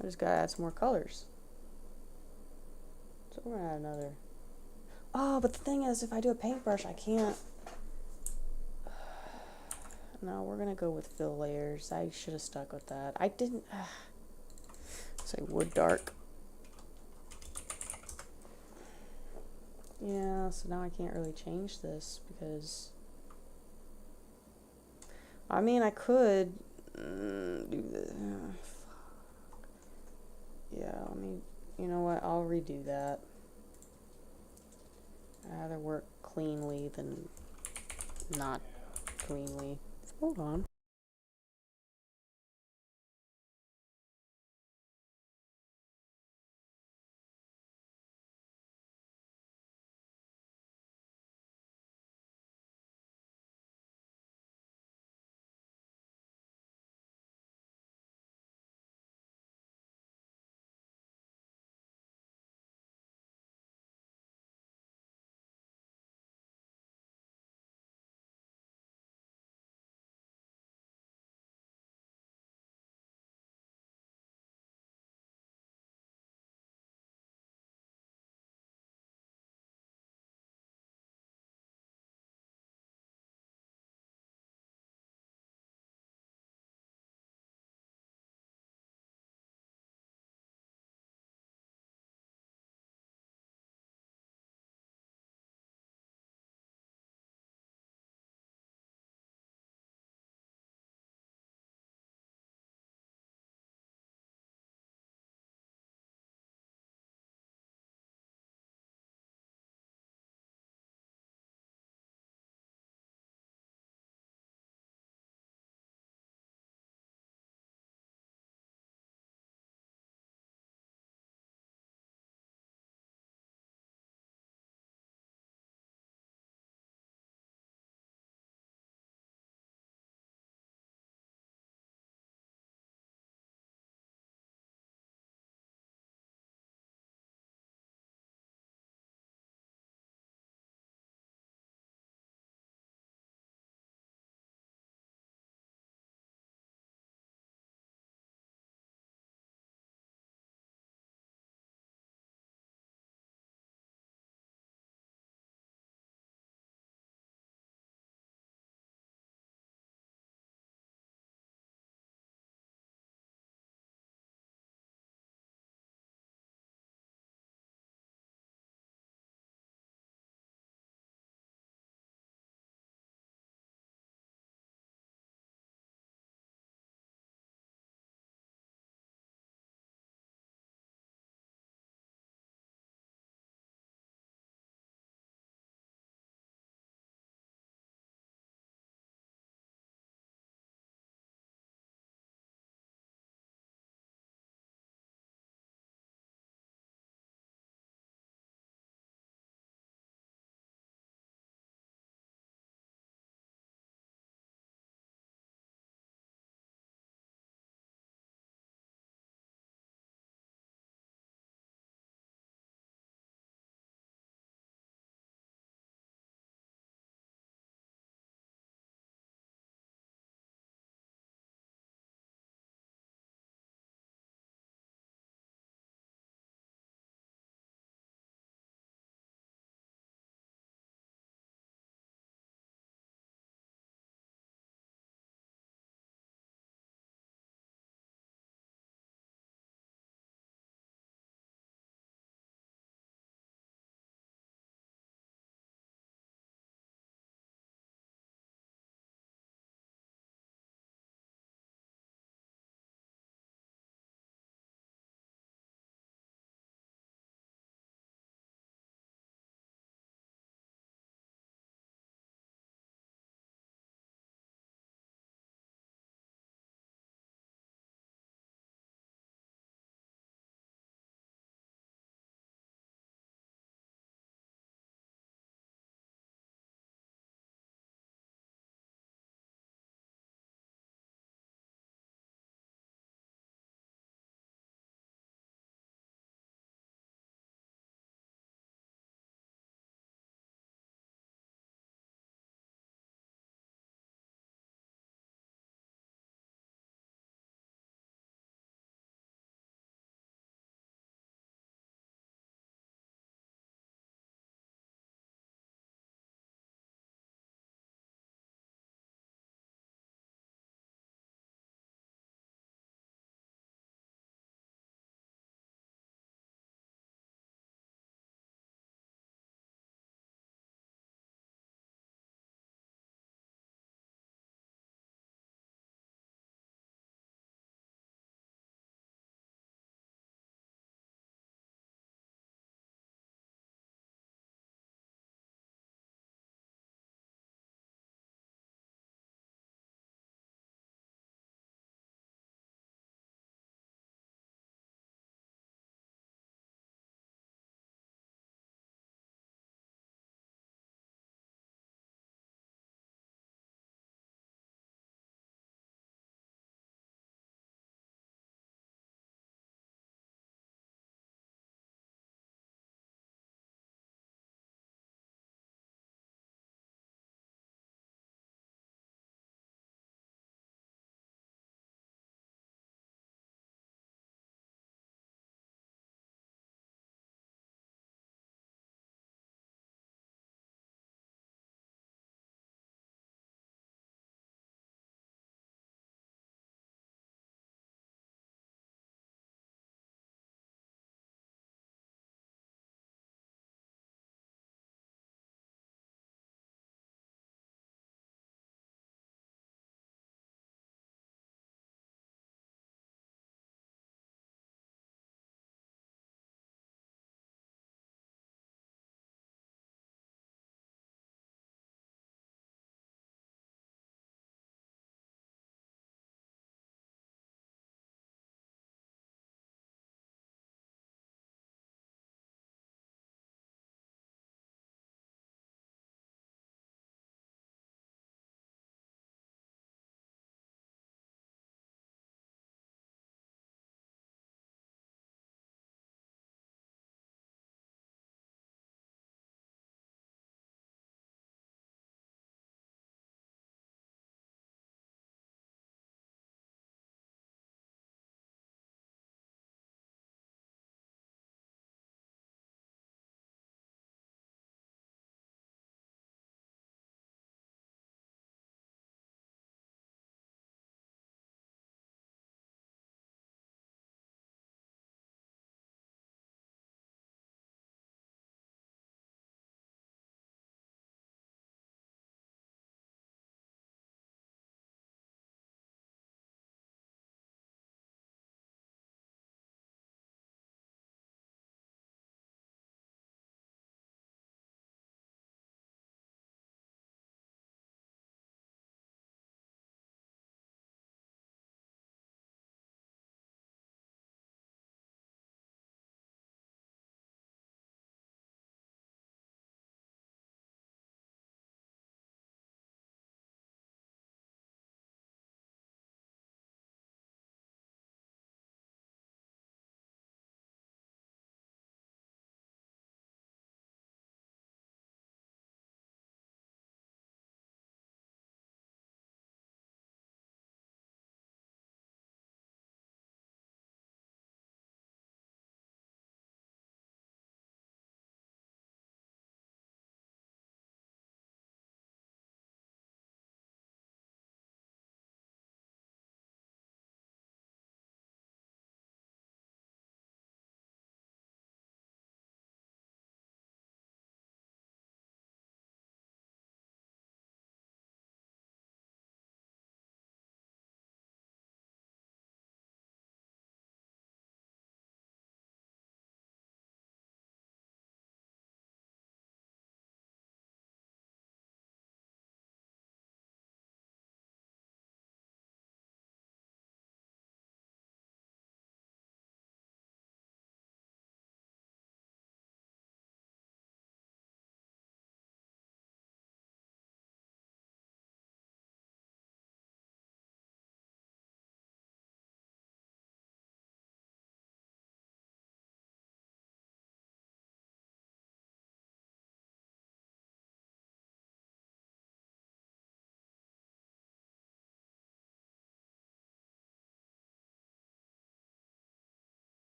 I just gotta add some more colors. So we're gonna add another. Oh, but the thing is, if I do a paintbrush, I can't. No, we're gonna go with fill layers. I should have stuck with that. I didn't. Say wood dark. Yeah, so now I can't really change this because. I mean, I could do this. Yeah, I mean, you know what? I'll redo that. I'd rather work cleanly than not cleanly. Hold on.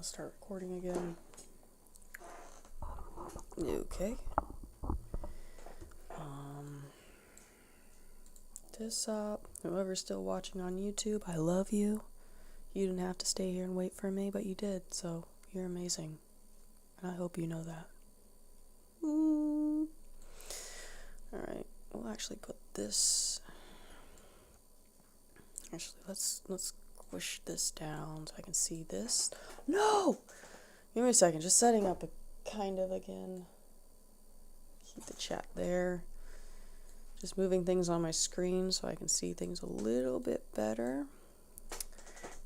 Start recording again. Okay. Whoever's still watching on YouTube, I love you. You didn't have to stay here and wait for me, but you did, so you're amazing. And I hope you know that. Alright, we'll actually put this... Actually, let's squish this down so I can see this. No! Give me a second, just setting up it kind of again. Keep the chat there. Just moving things on my screen so I can see things a little bit better.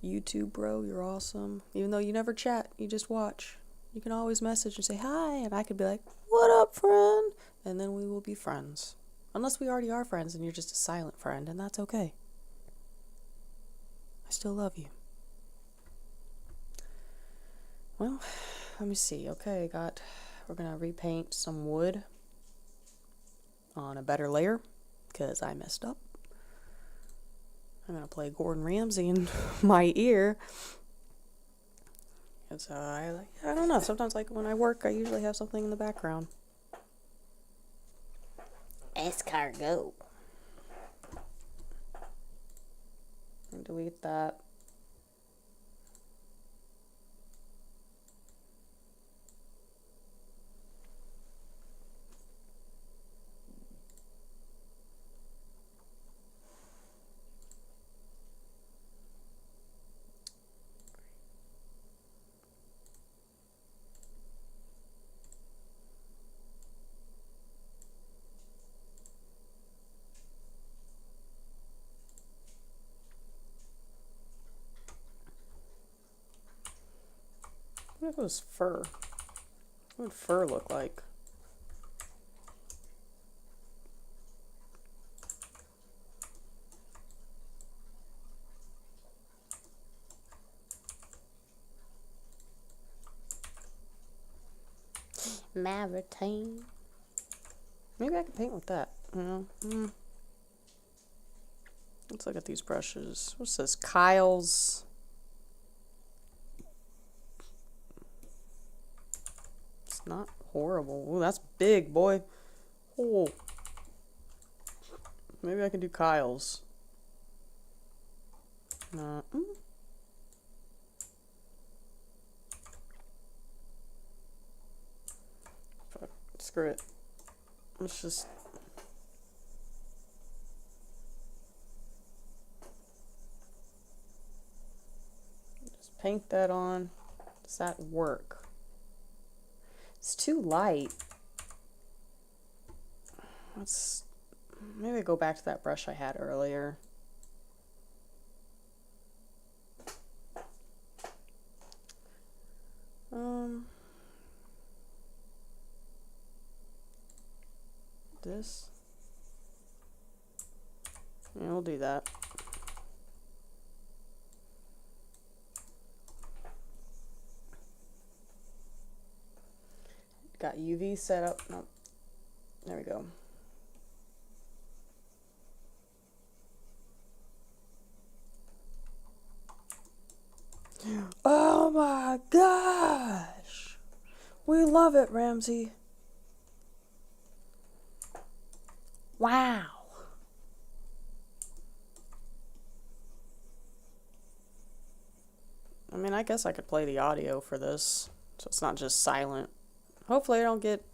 YouTube, bro, you're awesome. Even though you never chat, you just watch. You can always message and say hi, and I could be like, what up, friend? And then we will be friends. Unless we already are friends and you're just a silent friend, and that's okay. I still love you. Well, let me see. Okay, we're gonna repaint some wood on a better layer because I messed up. I'm gonna play Gordon Ramsay in my ear. It's I don't know. Sometimes, like when I work, I usually have something in the background. Escargot. Delete that. What if it was fur? What would fur look like? Maritime. Maybe I could paint with that, you know? Let's look at these brushes. What's this? Kyle's. It's not horrible. Oh, that's big, boy. Oh. Maybe I can do Kyle's. No. Fuck. Screw it. Let's just... paint that on. Does that work? It's too light. Let's maybe go back to that brush I had earlier. This. Yeah, we'll do that. Got UV set up. Nope. There we go. Oh my gosh! We love it, Ramsey. Wow. I mean, I guess I could play the audio for this, so it's not just silent. Hopefully I don't get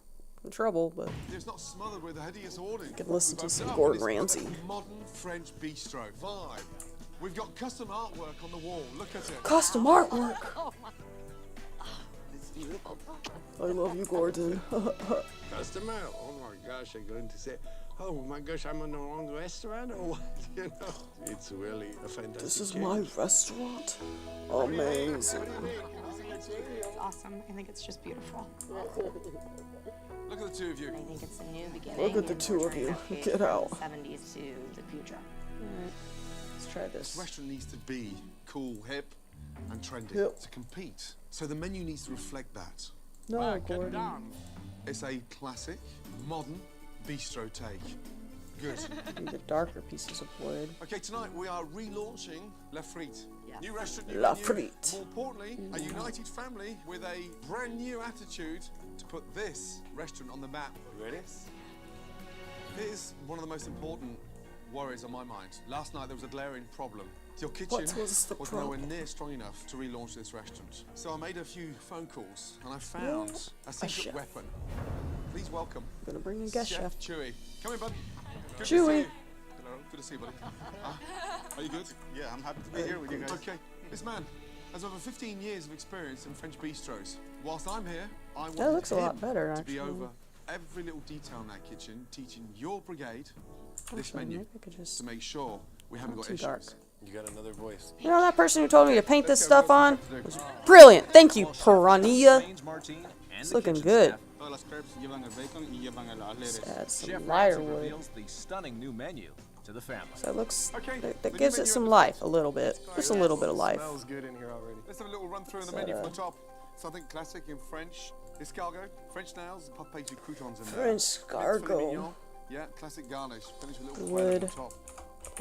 in trouble, but it's not smothered with a hideous awning. I could listen to some Gordon Ramsay. Modern French bistro vibe. We've got custom artwork on the wall. Look at it. Custom artwork. It's beautiful. I love you, Gordon. Custom art. Oh my gosh, I'm going to say, oh my gosh, I'm in the wrong restaurant or what? You know, it's really a fantastic. This is my restaurant. Amazing. It's awesome. I think it's just beautiful. Look at the two of you. I think it's a new beginning. Look at the two of you. Get out. From the 70s to the future. Alright, let's try This this. restaurant needs to be cool, hip, and trendy Yep. to compete. So the menu needs to reflect that. No, Gordon. It's a classic, modern bistro take. Good. The darker pieces of wood. Okay, tonight we are relaunching La Frite. Yes. New restaurant, new La menu. Frite. More importantly, a united family with a brand new attitude to put this restaurant on the map. Ready? Here's one of the most important worries on my mind. Last night there was a glaring problem. Your kitchen What was the nowhere problem? near strong enough to relaunch this restaurant. So I made a few phone calls and I found a secret chef. weapon. Please welcome I'm gonna bring in guest chef. Chewy. Come in, bud. Good Chewy. to see you. Hello, good to see you, buddy. Are you good? Yeah, I'm happy to be here with you guys. Okay. This man has over 15 years of experience in French bistros. Whilst I'm here, I want That looks a him lot better, to be actually. over every little detail in that kitchen, teaching your brigade this Actually, menu maybe I could just to make sure we haven't got too issues. dark. You got another voice. You know that person who told me to paint this Let's go, stuff on we've got some was stuff to do. brilliant. Thank you, Piranha. It's looking good. Todas las crepes llevan el bacon y llevan el Let's alheres. add some Chef lighter Ramsay wood. reveals the stunning new menu to the family. So it looks Okay, that the new gives it menu some at the life, top. a little bit, just a little bit of life. Smells good in here already. Let's have a little run through of the So, menu from the top. Something classic in French. Escargot, French nails, pâté with croutons in there. French Mixed filet escargot. mignon. Yeah, classic garnish. Finish with a little Wood. crème at the top.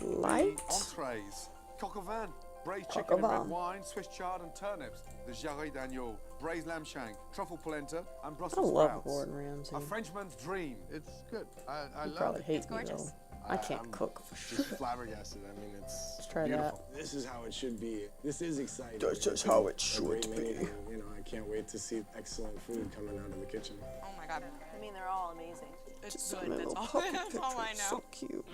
Light. Entrees. Coq au vin. Braised Coq chicken au and red vin. wine, Swiss chard and turnips. The jarret d'agneau, braised lamb shank, truffle polenta, and I Brussels love sprouts. Gordon Ramsay. A Frenchman's dream. It's good. I You love probably it. hate me gorgeous. though. I can't I'm cook for sure. Just flabbergasted. I mean, it's Let's try beautiful. This is how it should be. This is exciting. That's just how it A should great menu, be. and, you know, I can't wait to see excellent food coming out of the kitchen. Oh my god. I mean, they're all amazing. It's Just a good. little That's all. puppy That's all I picture. know. So cute.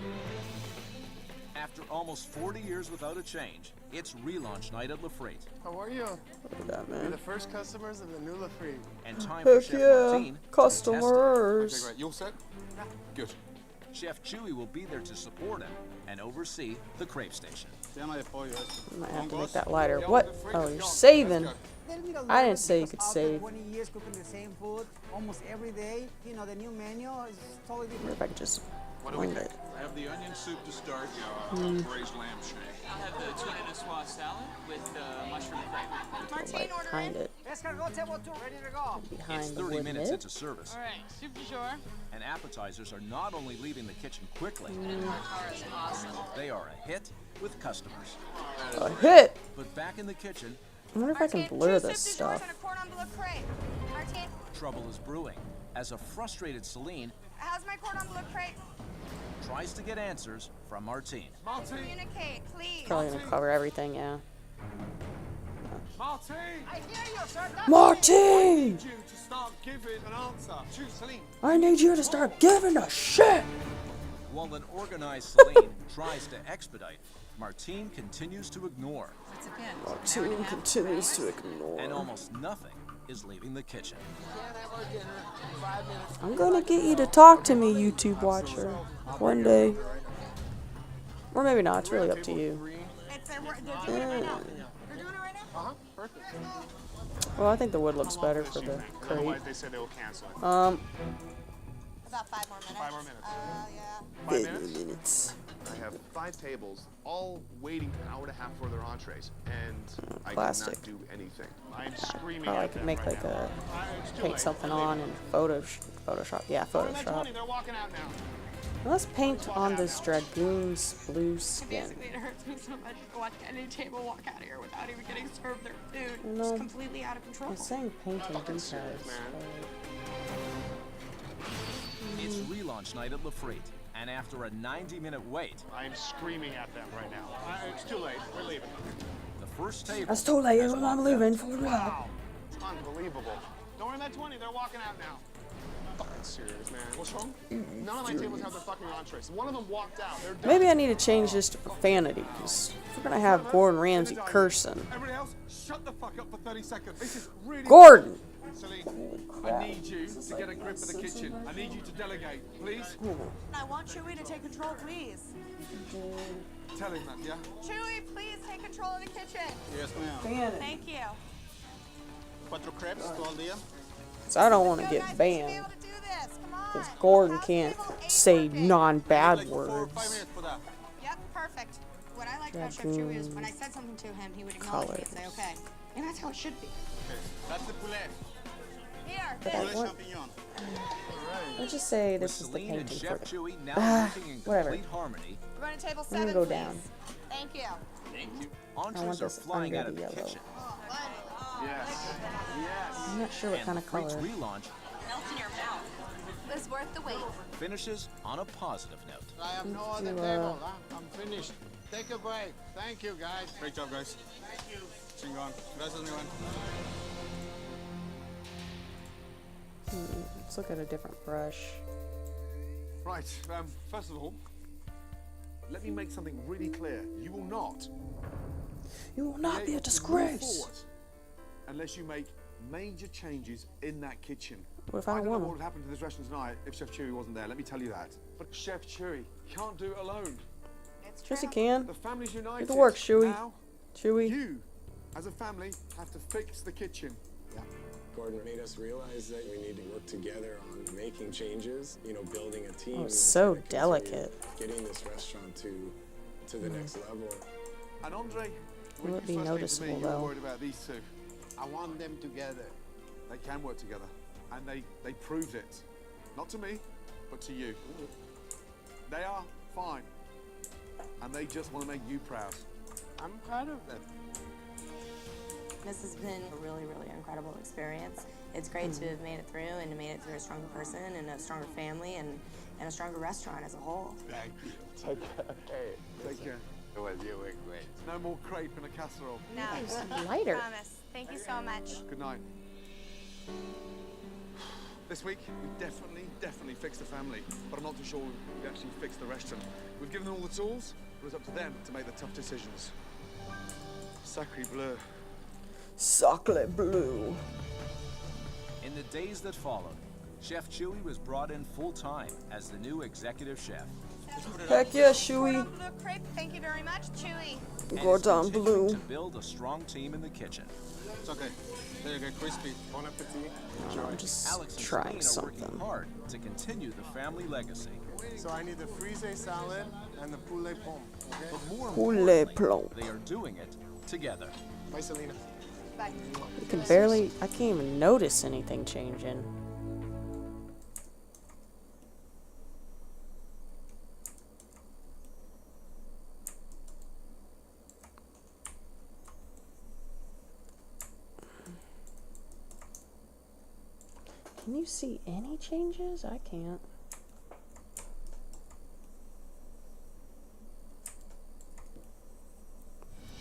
After almost 40 years without a change, it's relaunch night at La Frite. How are you? Look at that, You're man. the first customers of the new La Frite. And time for Heck Chef yeah. Martine to test Okay, Customers. great. You all set? Good. it. Chef Chewy will be there to support him and oversee the crepe station. Se llama de pollo esto. I might have to make that lighter. Yeah, What? the fridge Oh, is you're gone. saving. Let's go. I didn't say you could After save. 20 years cooking the same food almost every day, you know, the new menu is totally What different. if I could just What do we find do? it? I have the onion soup to start, braised lamb shank. I'll have the tuna Niçoise salad with mushroom crepe. Martine Like ordering. behind it. Escargot table 2, ready to go. Behind It's the 30 wood minutes lid. into service, All right, soup du jour. and appetizers are not only leaving the kitchen quickly, Tartare is awesome. they are a hit with customers. A hit. But back in the kitchen, I wonder if I can Martine, blur two this soup du jours stuff. and a cordon bleu crepe. Martine, trouble is brewing as a frustrated Celine how's my cordon bleu crepe? tries to get answers from Martine. Martine! Communicate, please. Probably gonna cover everything, yeah. Martine! I hear you, sir. Martine! I need you to start giving an answer to Celine. I need you to start giving a shit. While an organized Celine tries to expedite, Martine continues to ignore, It's a bin. Martine continues to ignore. and almost nothing is leaving the kitchen. I'm gonna get you to talk to me, YouTube watcher. One day. Or maybe not, it's really up to you. It's a, they're doing it right now. They're doing it right now? Well, I think the wood looks better for the crate. Otherwise, they said they will cancel it. About 5 more minutes. 5 more minutes. Yeah. 5 minutes? minutes. I have 5 tables, all waiting an hour and a half for their entrees, and I Plastic. cannot do anything. I'm screaming Probably at could them make right like now. a It's too paint late. something They're on leaving. and Photoshop. Yeah, Over that Photoshop. 20, they're walking out now. Let's paint on this dragoon's blue skin. Basically, it hurts me so much to watch any table walk out of here without even getting served their food. I know. It's completely out of control. I'm saying painting details. It's relaunch night at La Frite, and after a 90-minute wait, I'm screaming at them right now. It's too late. We're leaving. the first table That's too late. has I'm walked leaving out. for now. Wow. It's unbelievable. Don't worry about 20. They're walking out now. Fucking serious, man. What's wrong? None of my tables have their fucking entrees. One of them walked out. They're done. Maybe I need to change this to profanity, because if we're gonna have Gordon Ramsay cursing. Everybody else, shut the fuck up for 30 seconds. This is really Gordon! Celine, I need you to get a grip of the kitchen. I need you to delegate, please. I want Chewy to take control, please. Tell him that, yeah? Chewy, please take control of the kitchen. Yes, ma'am. Thank you. 4 crepes todo el día. So I don't want to Go, get guys, we should be banned, able to do this. Come on. because Gordon House can't table, 8 say working. non-bad Like 4 or 5 words. minutes for that. Yep, perfect. What I liked about Chef Chewy is when I said something to him, he would acknowledge me and say, okay. And that's how it should be. That's the poulet. That one. Let's just say this is the Celine and painting Chef for Chewy now working in whatever. complete harmony. We're going to table I'm gonna 7, go please. down. Thank you. Thank you. I want Entrees are this flying under out of the the yellow. kitchen. Yes. I'm not sure what And kind the of Freaks color. relaunch Melts in your mouth. It's worth the wait. finishes on a positive note. I have no other Do, table, huh? I'm finished. Take a break. Thank you, guys. Great job, guys. Thank you. Chingon. Gracias, everyone. Let's look at a different brush. Right, first of all, let me make something really clear. You will not You will not be able a to move disgrace. forward unless you make major changes in that kitchen. What if I don't don't know want what them? would happen to this restaurant tonight if Chef Chewy wasn't there, let me tell you that. But Chef Chewy can't do it alone. Yes, he can. The family's united. Get to work, Chewy. Now, Chewy. you, as a family, have to fix the kitchen. Yeah. Gordon made us realize that we need to work together on making changes, you know, building a team. Oh, it's so that can delicate. continue Getting this restaurant to the next level. And Andre, Will when it you be first came to noticeable, me, you were though? worried about these two. I want them together. They can work together. And they proved it. Not to me, but to you. They are fine. And they just want to make you proud. I'm proud of them. This has been a really, really incredible experience. It's great to have made it through and to made it through a stronger person and a stronger family and a stronger restaurant as a whole. Thank you. Take care. Hey. Take care. It was you were great. No more crepe in a casserole. No. Lighter. Promise. Thank you so much. Good night. This week, we definitely fixed the family, but I'm not too sure we actually fixed the restaurant. We've given them all the tools, but it's up to them to make the tough decisions. Sacre bleu. Sacre bleu. In the days that followed, Chef Chewy was brought in full-time as the new executive chef. Heck yeah, Chewy. Cordon bleu crepe. Thank you very much, Chewy. And is Gordon continuing Bleu. to build a strong team in the kitchen. It's okay. There you go, crispy. Bon appetit. I'm just Alex and trying Celine are working something. hard to continue the family legacy. So I need the frise salad and the poulet pomme, okay? But more Poulet importantly, plomb. they are doing it together. Bye, Selena. Bye. You can barely, I can't even notice anything changing. Can you see any changes? I can't.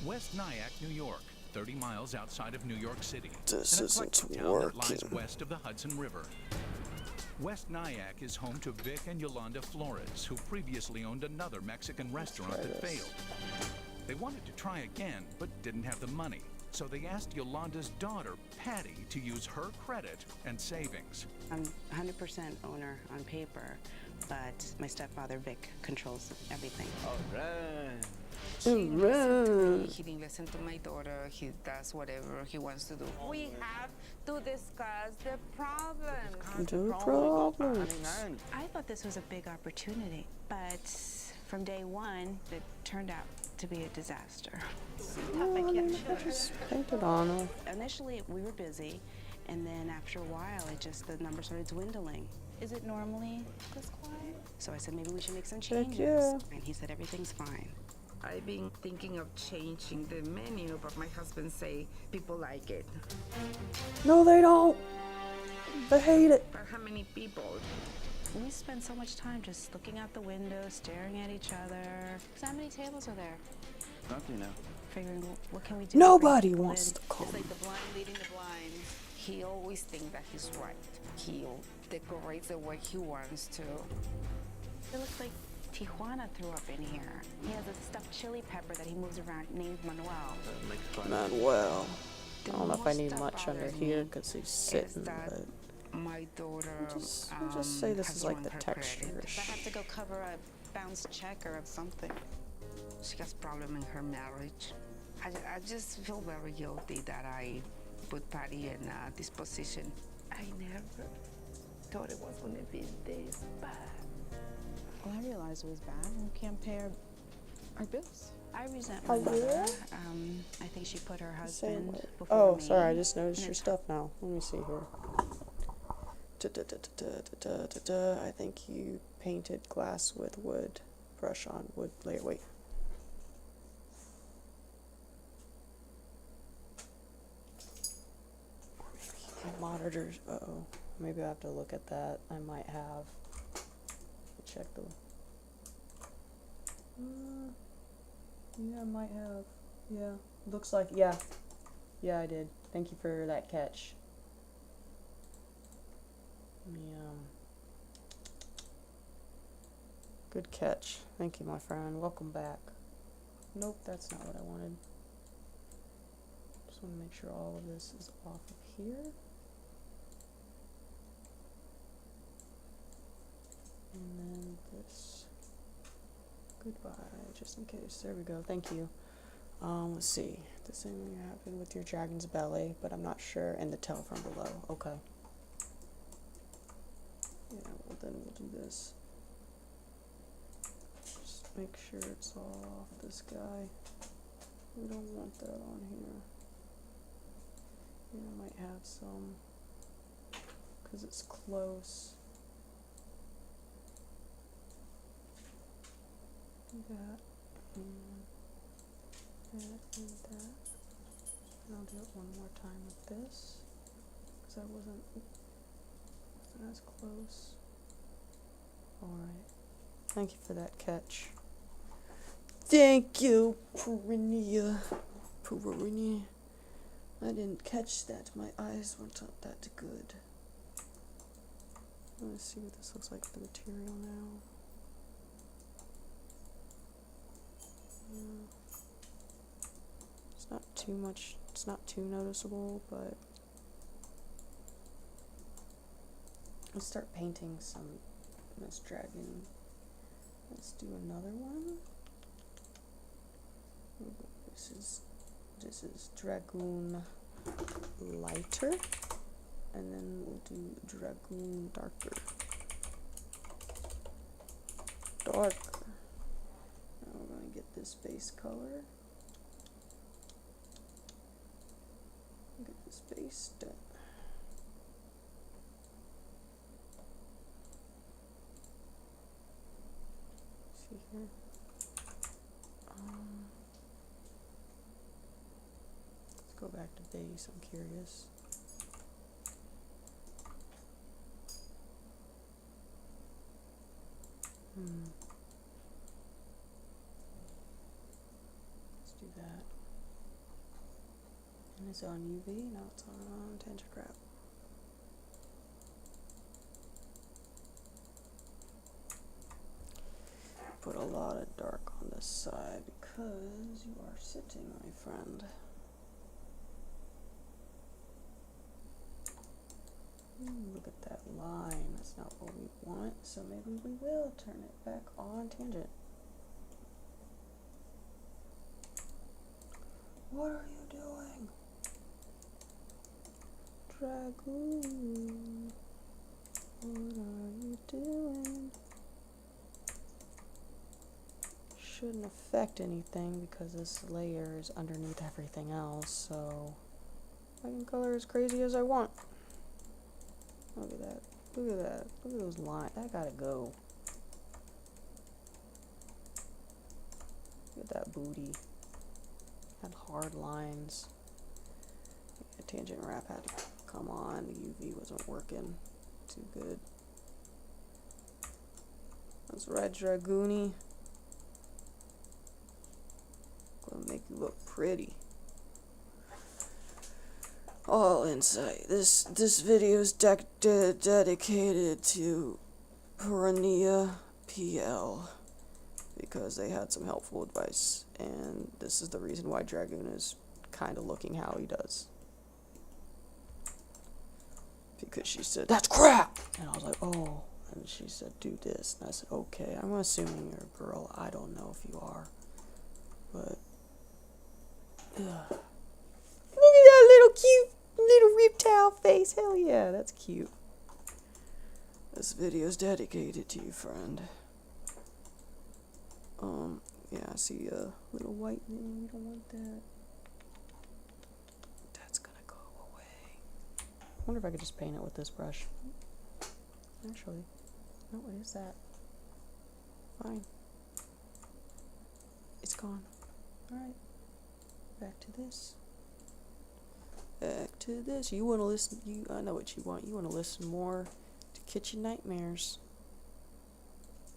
West Nyack, New York, 30 miles outside of New York City. This an isn't eclectic town that lies working. west of the Hudson River. West Nyack is home to Vic and Yolanda Flores, who previously owned another Mexican restaurant that failed. They wanted to try again, but didn't have the money. So they asked Yolanda's daughter, Patty, to use her credit and savings. I'm 100% owner on paper, but my stepfather, Vic, controls everything. Alright. He didn't listen to my daughter. He does whatever he wants to do. We have to discuss the problem. The problem. I thought this was a big opportunity, but from day one, it turned out to be a disaster. I just painted on her. Initially, we were busy, and then after a while, the numbers started dwindling. Is it normally this quiet? So I said, maybe we should make some changes. yeah. And he said, everything's fine. I've been thinking of changing the menu, but my husband say people like it. No, they don't. They hate it. But how many people? We spend so much time just looking out the window, staring at each other. So how many tables are there? Nothing now. Figuring, what can we do? Nobody to bring wants people to come. It's like the blind leading the blind. He always thinks that he's right. He'll decorate the way he wants to. It looks like Tijuana threw up in here. He has a stuffed chili pepper that he moves around named Manuel. Manuel. I don't know if I most need that much under bothers here me because he's is sitting, that but my daughter we'll just say this has is like run the her texture. credit. I have to go cover a bounced check or something. She has problem in her marriage. I just feel very guilty that I put Patty in this position. I never thought it was going to be this bad. Well, I realized it was bad. We can't pay our bills. I resent Oh, my mother. yeah? I think she put her Same husband way. before Oh, me. sorry. I just noticed and your it's stuff now. Let me see here. I think you painted glass with wood. Brush on wood layer. Wait. Or maybe my monitors. Uh-oh. Maybe I have to look at that. I might have. Check the. Yeah, I might have. Yeah. Looks like. Yeah. Yeah, I did. Thank you for that catch. Yeah. Good catch. Thank you, my friend. Welcome back. Nope, that's not what I wanted. Just want to make sure all of this is off of here. And then this. Goodbye, just in case. There we go. Thank you. Let's see. The same thing happened with your dragon's belly, but I'm not sure. And the tail from below. Okay. Yeah, well then we'll do this. Just make sure it's all off this guy. We don't want that on here. Yeah, I might have some, because it's close. That and that and that. And I'll do it one more time with this, because I wasn't as close. Alright. Thank you for that catch. Thank you, Purinia. Purinia. I didn't catch that. My eyes weren't that good. Let's see what this looks like for the material now. Yeah. It's not too much, it's not too noticeable, but let's start painting some this dragon. Let's do another one. This is Dragoon lighter, and then we'll do Dragoon darker. Darker. Now we're gonna get this base color. Get this base done. See here. Let's go back to base. I'm curious. Let's do that. And it's on UV, now it's on tangent grab. Put a lot of dark on this side because you are sitting, my friend. Look at that line. That's not what we want, so maybe we will turn it back on tangent. What are you doing? Dragoon. What are you doing? Shouldn't affect anything because this layer is underneath everything else, so I can color as crazy as I want. Look at that. Look at that. Look at those lines. That gotta go. Look at that booty. Had hard lines. The tangent wrap had to come on. The UV wasn't working too good. That's right, Dragoony. Gonna make you look pretty. All insight. This video is dedicated to Piranha PL because they had some helpful advice, and this is the reason why Dragoon is kind of looking how he does. Because she said, "That's crap!" And I was like, "Oh." And she said, "Do this." And I said, "Okay." I'm assuming you're a girl. I don't know if you are. But look at that little cute little reptile face. Hell yeah, that's cute. This video is dedicated to you, friend. Yeah, I see a little white thing. You don't want that. That's gonna go away. I wonder if I could just paint it with this brush. Actually, no, what is that? Fine. It's gone. Alright. Back to this. Back to this. You want to listen? I know what you want. You want to listen more to Kitchen Nightmares.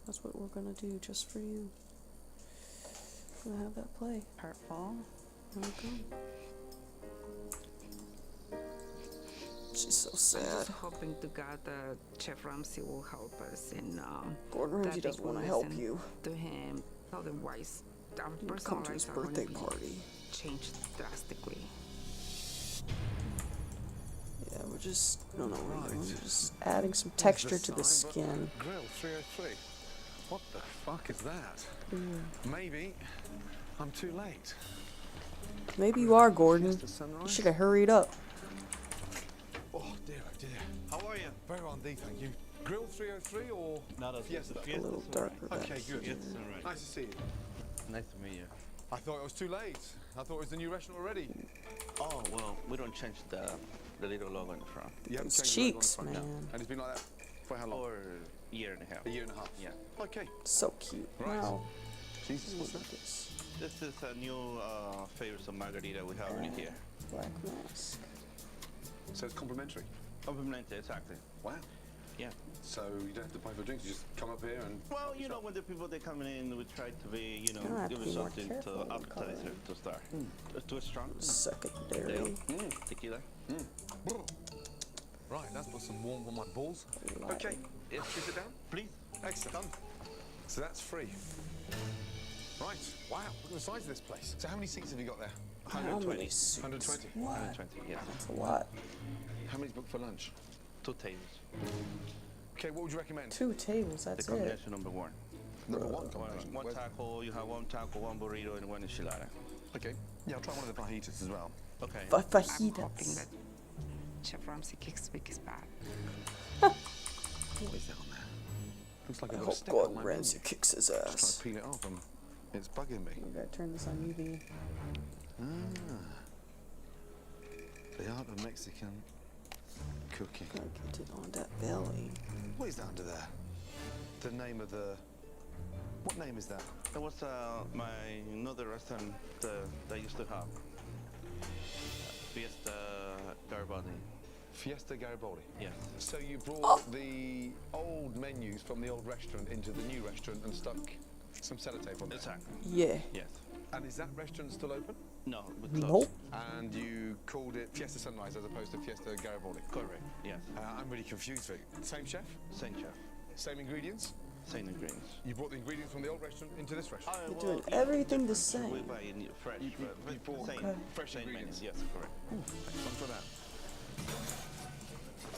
That's what we're gonna do just for you. I'm gonna have that play. Hurtful. Okay. She's so I'm sad. just hoping to God that Chef Ramsay will help us and Gordon Ramsay that doesn't we want to will help listen you. to him. Otherwise, our You personal come to his lives are going birthday to be party. changed drastically. Yeah, we're just, I don't know what we're doing. We're just adding some texture to the skin. Grill 303. What the fuck is that? Maybe I'm too late. Maybe you are, Gordon. You should have hurried up. Oh dear, oh dear. How are you? Very well indeed, thank you. Grill 303 or Fiesta? A little darker back Okay, good. here. Nice to see you. Nice to meet you. I thought it was too late. I thought it was the new restaurant already. Oh, well, we don't change the little logo in the front. You haven't Those changed the logo on the cheeks, front, man. no. And it's been like that for how long? For a year and a half. A year and a half. Yeah. Okay. So cute. Right. Wow. Jesus, what's that? This This is a new favorites of margarita we have in here. black mask. So it's complimentary? Complimentary, exactly. Wow. Yeah. So you don't have to pay for drinks, you just come up here and... Well, you know, when the people they coming in, we try to be, you know, You're gonna have give to us be more something careful to when appetizer coloring. to start. Too strong. Secondary. Tequila. Right, that's put some warmth on my balls. Okay, if you sit down, please. Excellent. Done. So that's free. Right, wow, look at the size of this place. So how many seats have you got there? 120. 120? What? 120, yes. That's a lot. How many's booked for lunch? 2 tables. Okay, what would you recommend? 2 tables, that's The it. combination number 1. Number 1 combination? One taco, you have 1 taco, 1 burrito, and 1 enchilada. Okay, yeah, I'll try one of the fajitas as well. Okay. I'm hoping Fajitas. that Chef Ramsay kicks Vicky's butt. What is that on there? Looks like a I little hope sticker on Gordon my Ramsay menu. kicks his Just trying ass. to peel it off and it's bugging me. We gotta turn this on UV. The art of Mexican cooking. Gotta get it on that belly. What is that under there? The name of the... What name is that? That was my another restaurant that I used to have. Fiesta Garibaldi. Fiesta Garibaldi? Yes. So you brought the old menus from the old restaurant into the new restaurant and stuck some sellotape on there? Exactly. Yeah. Yes. And is that restaurant still open? No, we Nope. closed. And you called it Fiesta Sunrise as opposed to Fiesta Garibaldi? Correct, yes. I'm really confused, Vic. Same chef? Same chef. Same ingredients? Same ingredients. You brought the ingredients from the old restaurant into this restaurant? You're doing everything the same. We buy fresh. You bought same, Okay. fresh same ingredients? menus, yes, correct. One for that.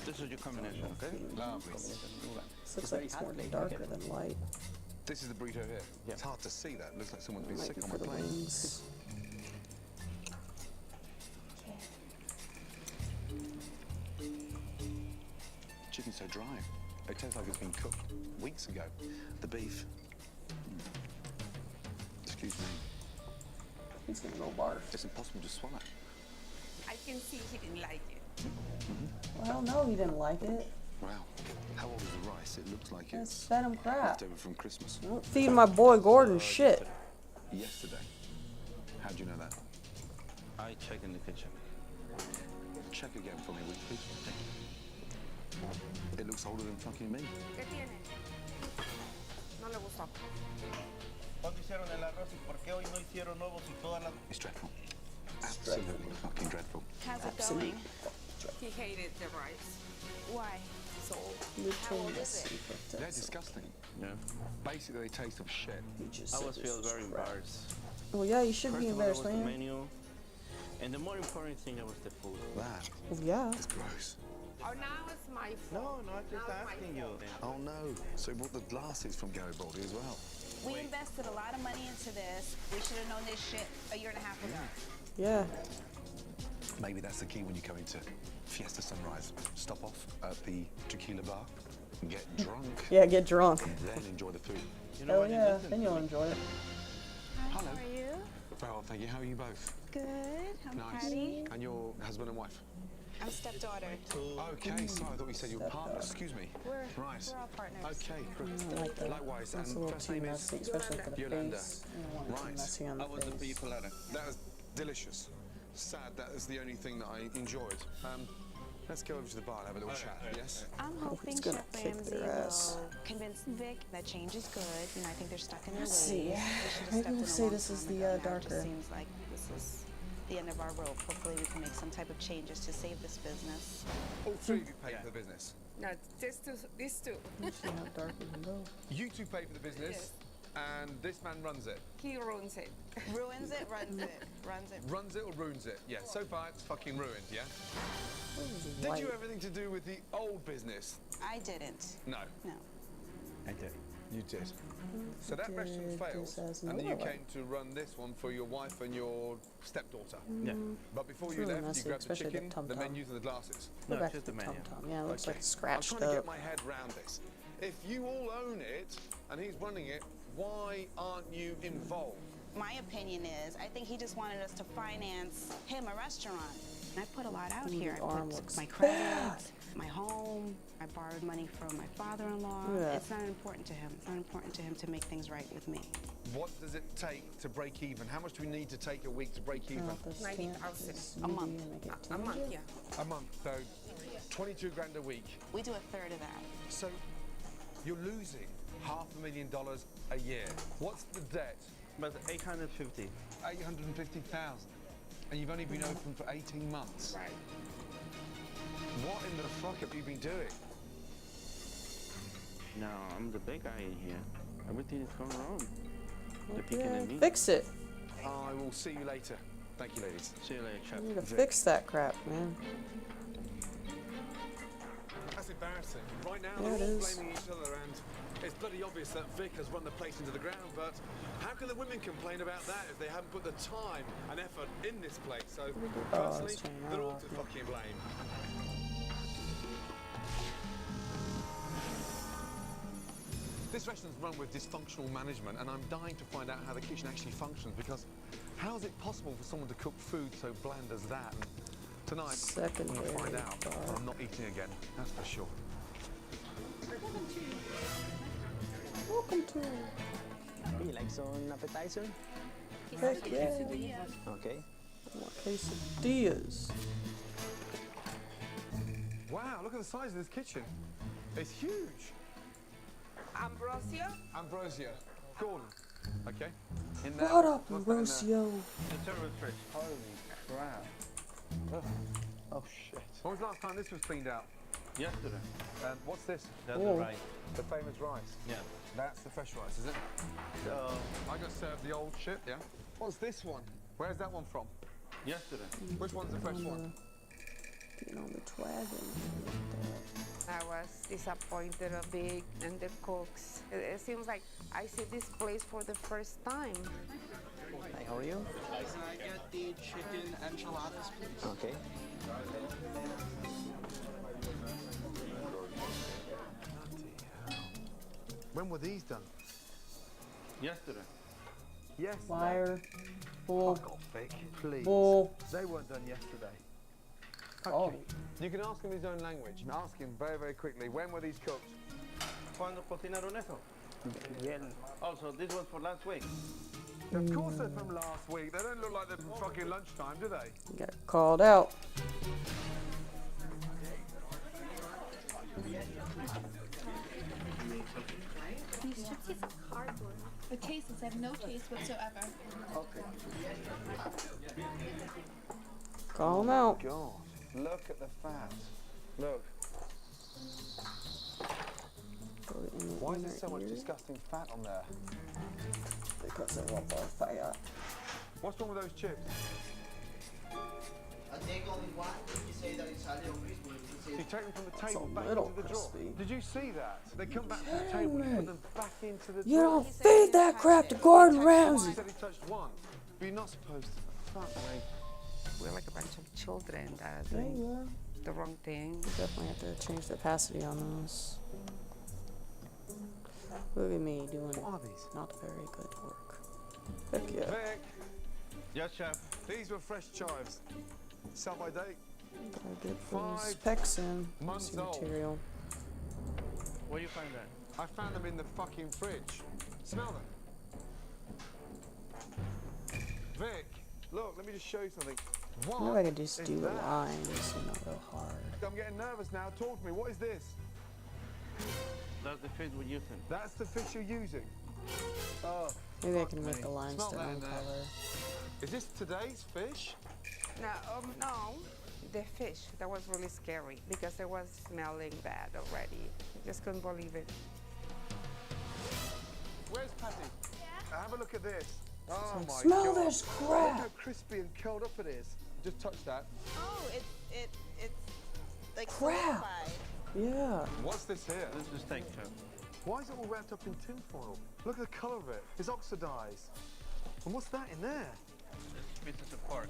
This is your combination, okay? Lovely. This looks like it's more darker than light. This is the burrito here. Yeah. It's hard to see that. It looks like someone's been Might sick be on for my the plate. wings. Chicken's so dry. It tastes like it's been cooked weeks ago. The beef. Excuse me. He's gonna go barf. It's impossible to swallow. I can see he didn't like it. Well, no, he didn't like it. Wow. How old is the rice? It looks like That's it's venom crap. left over from Christmas. Don't feed my boy Gordon shit. Yesterday. How do you know that? I check in the kitchen. Check again for me, will you please? It looks older than fucking me. ¿Qué tiene? No le gustó. ¿Cuándo hicieron el arroz y por qué hoy no hicieron nuevos y todas las... It's dreadful. Absolutely fucking dreadful. How's it Absolutely. going? He hated the rice. Why? So How old is it? They're disgusting. Yeah. Basically, they taste of shit. I always feel very embarrassed. Well, yeah, you should First be of all, embarrassed, there was the man. menu, and the more important thing was the food. That Well, yeah. is gross. Oh, now it's my fault. No, I'm just asking you. Oh no. So you brought the glasses from Garibaldi as well. We invested a lot of money into this. We should have known this shit a year and a half ago. Yeah. Maybe that's the key when you come into Fiesta Sunrise. Stop off at the tequila bar, get drunk, Yeah, get drunk. and then enjoy the food. Hell yeah, then you'll enjoy it. How Hello. are you? Very well, thank you. How are you both? Good. I'm Nice. Patty. And your husband and wife? I'm stepdaughter. Okay, sorry, I thought you said you were partners. Excuse me. We're Right. all partners. Okay, I like that. likewise. That's And a little first too name is messy, especially for the Yolanda. face. I don't want it too Right. messy on the How was the face. people at it? That was delicious. Sad that is the only thing that I enjoyed. Let's go over to the bar and have a little chat, yes? I'm hoping He's gonna Chef kick Ramsay their ass. will convince Vic that change is good. You know, I think they're stuck in their ways. Let's see. They should have Maybe stepped we'll in a say long this is time the ago. Now it darker. just seems like this is the end of our rope. Hopefully we can make some type of changes to save this business. All three of you pay for the business. No, these two. Let's see how dark we can go. You two pay for the business, and this man runs it. He ruins it. Ruins it, runs it, runs it. Runs it or ruins it? Yeah, so far it's fucking ruined, yeah? Did White. you have anything to do with the old business? I didn't. No. No. I did. You did. So that restaurant Did failed, this as and then you another came to run this one for your wife and your stepdaughter. Yeah. But before It's you really left, messy, you grabbed the especially the chicken, the tum-tum. menus, and the glasses. Go No, back just to the the menu. tum-tum. Yeah, it looks like I'm scratched trying to get up. my head round this. If you all own it, and he's running it, why aren't you involved? My opinion is, I think he just wanted us to finance him a restaurant. And I put a lot out Ooh, here. the I arm put looks my credit, bad. my home. I borrowed money from my father-in-law. Look at that. It's not important to him. It's not important to him to make things right with me. What does it take to break even? How much do we need to take a week to break even? This 90,000. can't- A month. make it A month, tangent. yeah. A month, so 22 grand a week. We do a third of that. So you're losing $500,000 a year. What's the debt? But 850. 850,000. And you've only been open for 18 months. Right. What in the fuck have you been doing? No, I'm the big guy in here. Everything is going wrong. They're Okay, picking at me. fix it. I will see you later. Thank you, ladies. See you later, Chef. You need to fix that crap, man. That's embarrassing. Right now, Yeah, they're it all is. blaming each other, and it's bloody obvious that Vic has run the place into the ground, but how can the women complain about that if they haven't put the time and effort in this place? So, personally, it's turning they're all out, to yeah. fucking blame. This restaurant's run with dysfunctional management, and I'm dying to find out how the kitchen actually functions, because how is it possible for someone to cook food so bland as that? And tonight, I'm going to find out, but I'm not eating again, that's for sure. Welcome to. You like some appetizer? Heck yeah. Okay. More quesadillas. Wow, look at the size of this kitchen. It's huge. Ambrosia? Ambrosia. Gordon. Okay. What up, what's that in there? Rocio? The service fish. Holy crap. Ugh. Oh shit. When was the last time this was cleaned out? Yesterday. What's this? That's the rice. The famous rice. Yeah. That's the fresh rice, is it? I got served the old shit, yeah? What's this one? Where's that one from? Yesterday. Which one's the fresh one? Getting on the twagon. I was disappointed a bit, and the cooks. It seems like I see this place for the first time. Hi, how are you? Can I get the chicken enchiladas, please? Okay. When were these done? Yesterday. Yes. Liar. Bull. Fuck off, Vic, please. Bull. They weren't done yesterday. Oh. You can ask him his own language. Ask him very, very quickly. When were these cooked? ¿Cuándo cocinaron eso? Bien. Also, this was for last week. Of course they're from last week. They don't look like they're from fucking lunchtime, do they? You got called out. These chips taste like cardboard. The tasteless. I have no taste whatsoever. Call him out. God, look at the fat. Look. Why is there so much disgusting fat on there? Because they want more fire. What's wrong with those chips? I take only one. You say that it's a little crispy. You take them from the table a back little into the drawer. crispy. Did you see that? They come back from the table and put them back into the You drawer. don't feed that crap to Gordon Ramsay. He said he touched one. But you're not supposed to. Fuck me. We're like a bunch of children that are There doing you are. the wrong thing. You definitely have to change the opacity on those. Look at me doing not very good work. Heck yeah. Vic, Yes, chef. these were fresh chives. Sell by date. Gotta get those specs in. months See old. material. Where do you find that? I found them in the fucking fridge. Smell them. Vic, look, let me just show you something. What Maybe I could just is do the that? lines, you know, real hard. I'm getting nervous now. Talk to me. What is this? That's the fish we're using. That's the fish you're using? Oh. Maybe I can make me. the lines Smell their that own in there. color. Is this today's fish? No, the fish, that was really scary because it was smelling bad already. I just couldn't believe it. Where's Patty? Yeah. Have a look at this. Oh like, my smell God. this Look crap. how crispy and curled up it is. Just touch that. Oh, it's like Crap. solidified. Yeah. What's this here? This is steak, Chef. Why is it all wrapped up in tin foil? Look at the colour of it. It's oxidized. And what's that in there? It's pieces of pork.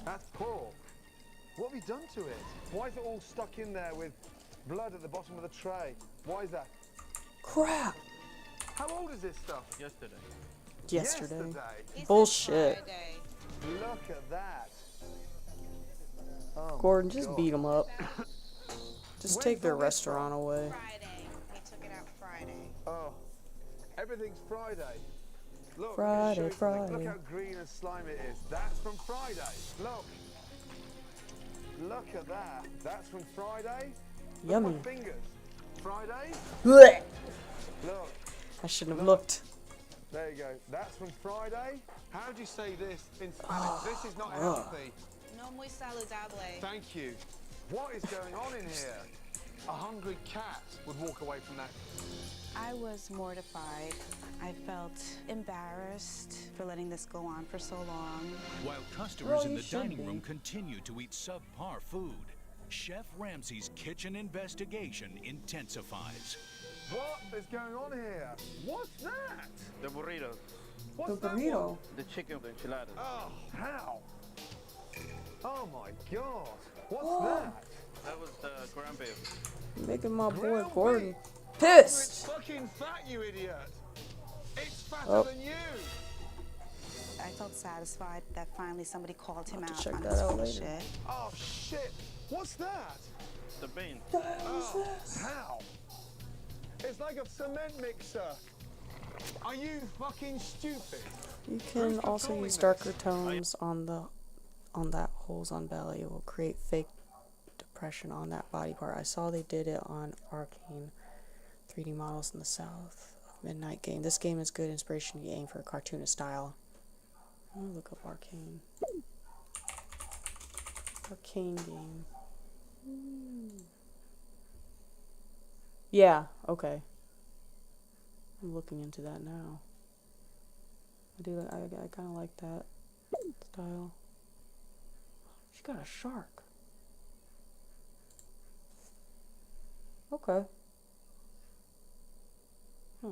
That's pork. What have you done to it? Why is it all stuck in there with blood at the bottom of the tray? Why is that? Crap. How old is this stuff? Yesterday. Yesterday. He Bullshit. said Friday. Look at that. Oh Gordon, my just God. beat them up. Just Where's take their the restaurant? restaurant away. Friday. We took it out Friday. Oh, everything's Friday. Look, Friday, let me show you something. Friday. Look how green and slimy it is. That's from Friday. Look. Look at that. That's from Friday. Look Yummy. at my fingers. Friday. Blech. Look. I shouldn't have looked. There you go. That's from Friday. How do you say this in Spanish? This is not healthy. No muy saludable. Thank you. What is going on in here? A hungry cat would walk away from that. I was mortified. I felt embarrassed for letting this go on for so long. While customers Well, in you the should dining be. room continue to eat subpar food, Chef Ramsay's kitchen investigation intensifies. What is going on here? What's that? The burritos. What's The that burrito. one? The chicken with enchiladas. Oh, how? Oh my God. What's Whoa. that? That was the ground beef. Making my boy Grilled Gordon beef. It's pissed. fucking fat, you idiot. It's fatter Oh. than you. I felt satisfied that finally somebody called him I'll have out to check on that his out bullshit. later. Oh shit. What's that? The bean. Oh, how? It's like a cement mixer. Are you fucking stupid? You can Who's also controlling use this? darker tones on that holes on belly. It will create fake depression on that body part. I saw they did it on Arcane 3D models in the South of Midnight Game. This game is good inspiration to aim for a cartoonist style. I'm gonna look up Arcane. Arcane game. Yeah, okay. I'm looking into that now. I kind of like that style. She got a shark. Okay. Huh.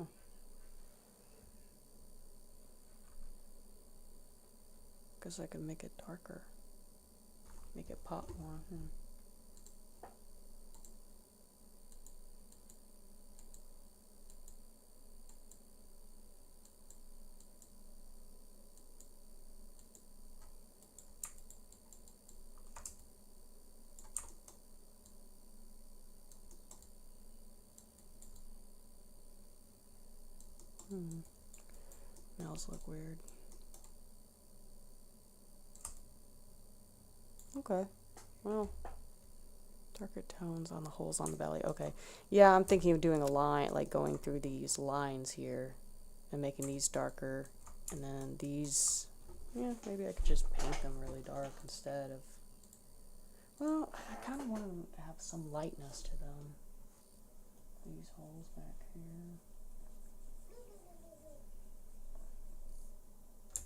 Guess I could make it darker. Make it pop more. Nails look weird. Okay. Well, darker tones on the holes on the belly. Okay. Yeah, I'm thinking of doing a line, like going through these lines here and making these darker. And then these, yeah, maybe I could just paint them really dark instead of, well, I kind of want them to have some lightness to them. These holes back here.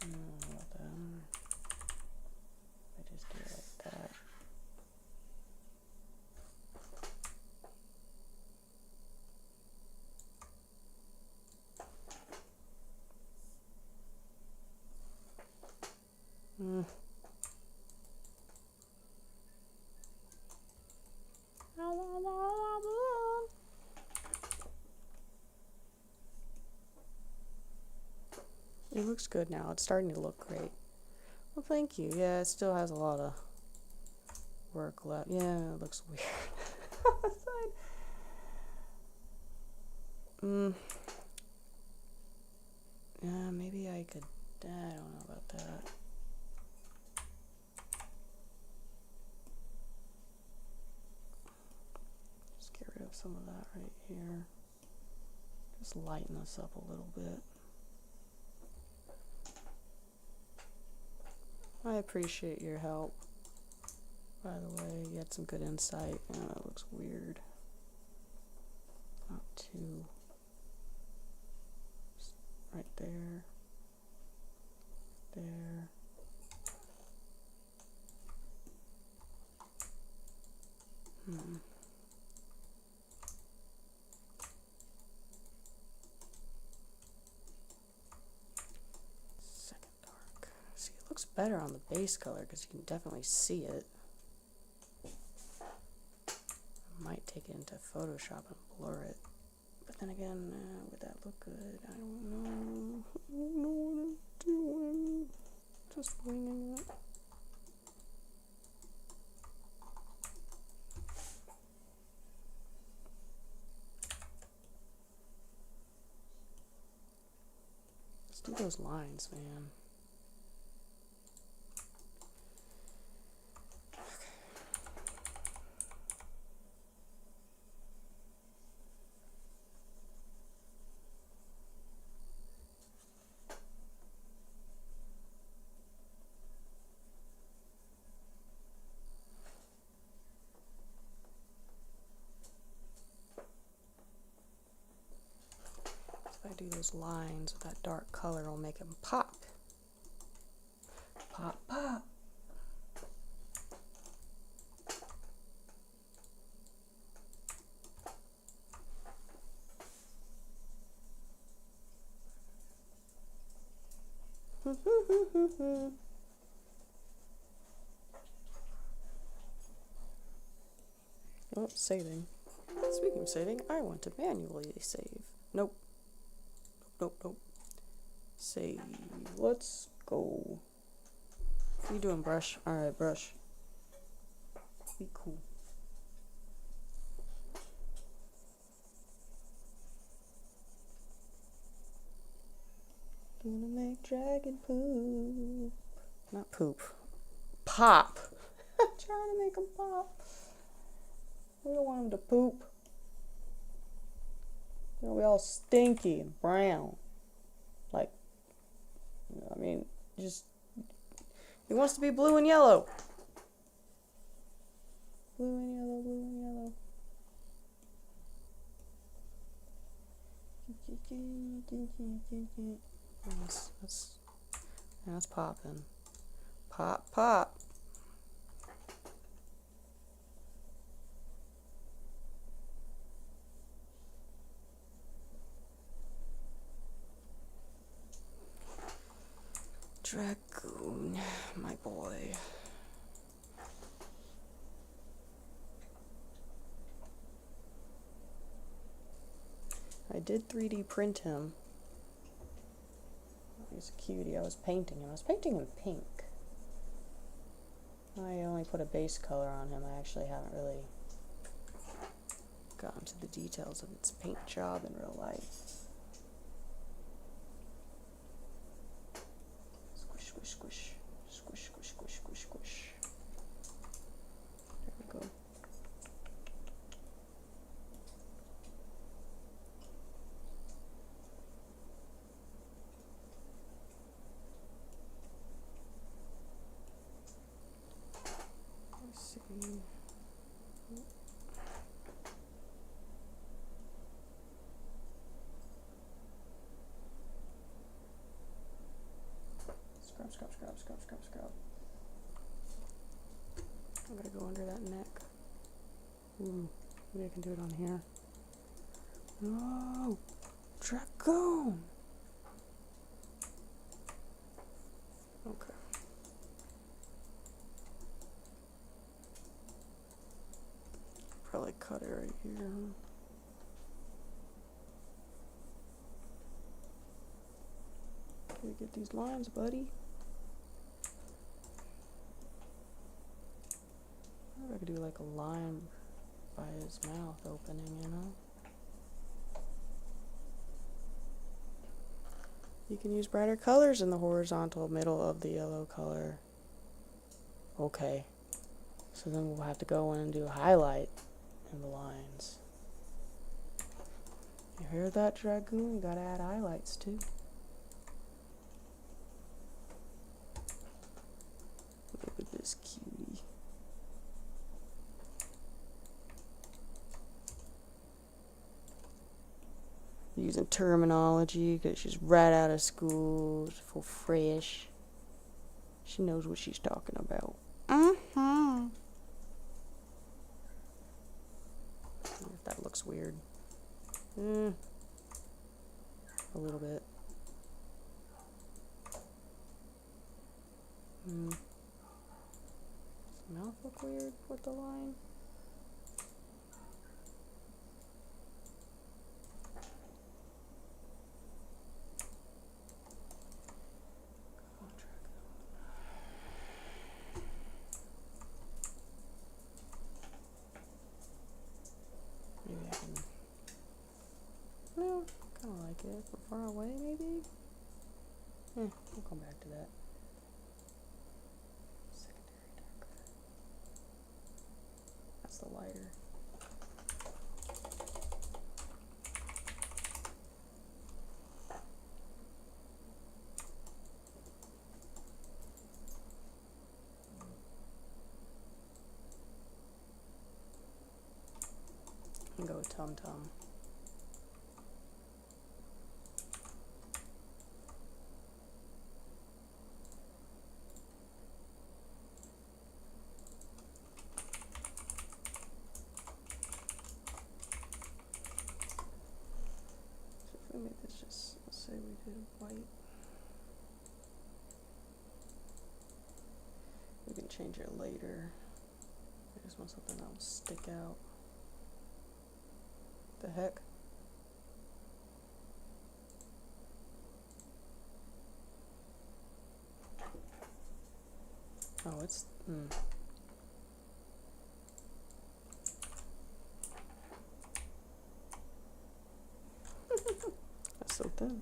I don't know about that. I just do it like that. It looks good now. It's starting to look great. Well, thank you. Yeah, it still has a lot of work left. Yeah, it looks weird. Yeah, maybe I could. I don't know about that. Just get rid of some of that right here. Just lighten this up a little bit. I appreciate your help. By the way, you had some good insight. Yeah, that looks weird. Not too. Just right there. There. Second dark. See, it looks better on the base color because you can definitely see it. I might take it into Photoshop and blur it. But then again, would that look good? I don't know. I don't know what I'm doing. Just winging it. Let's do those lines, man. If I do those lines with that dark color, it'll make them pop. Pop, pop. Oh, saving. Speaking of saving, I want to manually save. Nope. Nope, nope. Save. Let's go. What are you doing, Brush? Alright, Brush. Be cool. Gonna make dragon poop. Not poop. Pop. I'm trying to make him pop. We don't want him to poop. He'll be all stinky and brown. Like, I mean, just, he wants to be blue and yellow. Blue and yellow, blue and yellow. That's popping. Pop, pop. Dragoon, my boy. I did 3D print him. He's a cutie. I was painting him. I was painting him pink. I only put a base color on him. I actually haven't really gotten to the details of its paint job in real life. Squish, squish, squish. Squish, squish, squish, squish, squish. There we go. Let's see. Scrub, scrub, scrub, scrub, scrub, scrub. I'm gonna go under that neck. Ooh, maybe I can do it on here. No! Dragoon! Okay. Probably cut it right here. Okay, get these lines, buddy. do like a line by his mouth opening, you know? You can use brighter colors in the horizontal middle of the yellow color. Okay. So then we'll have to go in and do a highlight in the lines. You hear that, Dragoon? You gotta add highlights too. Look at this cutie. Using terminology because she's right out of school, she's full fresh. She knows what she's talking about. If that looks weird. A little bit. Does the mouth look weird with the line? Maybe I can. No, kind of like it. From far away, maybe? We'll come back to that. Secondary darker. That's the lighter. And go with Tum Tum. So if we make this just, let's say we did white. We can change it later. I just want something that will stick out. The heck? Oh, it's That's so thin.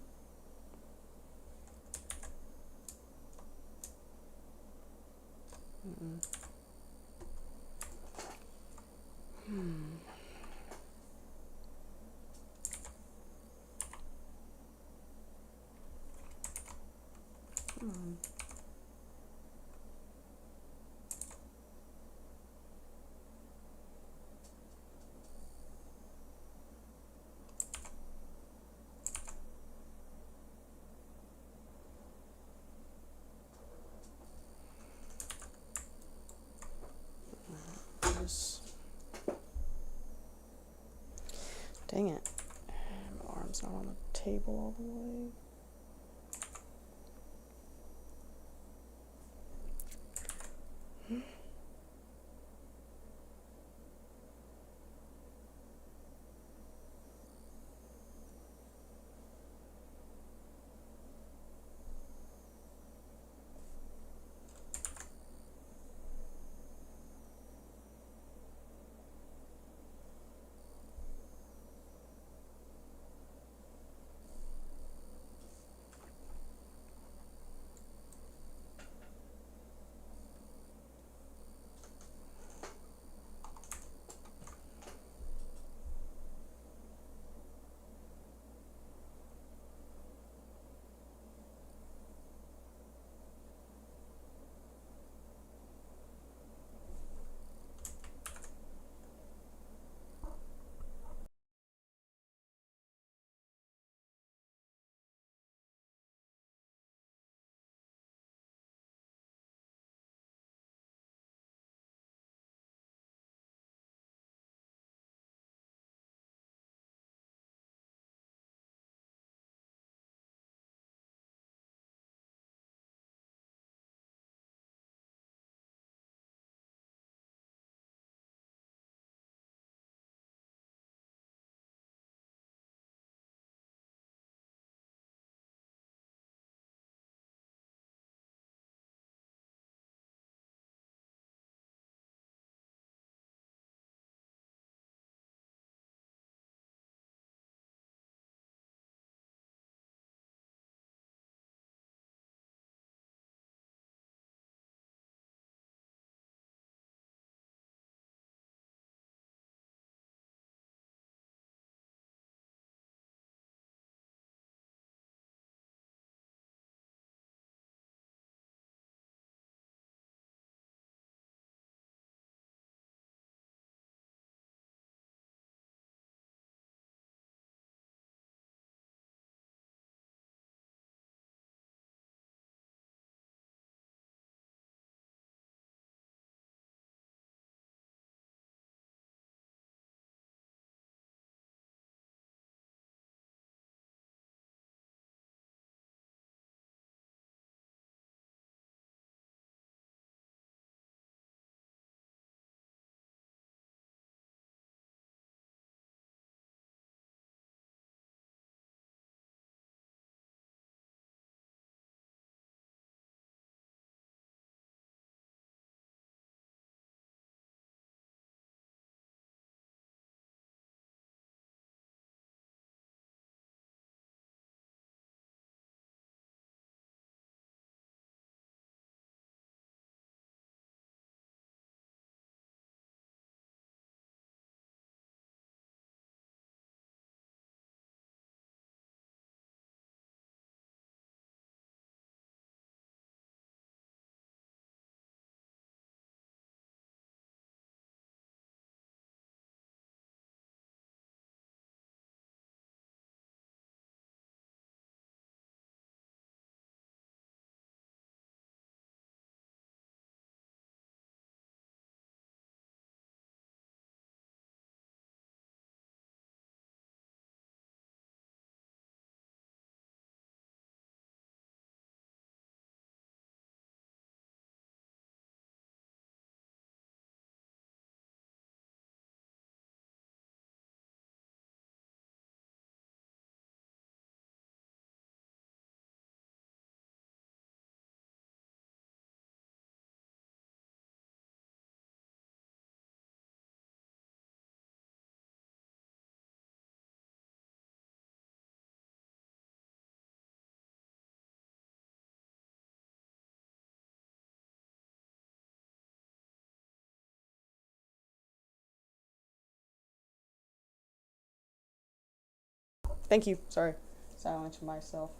Dang it. My arm's not on the table all the way. Thank you. Sorry. Silence myself.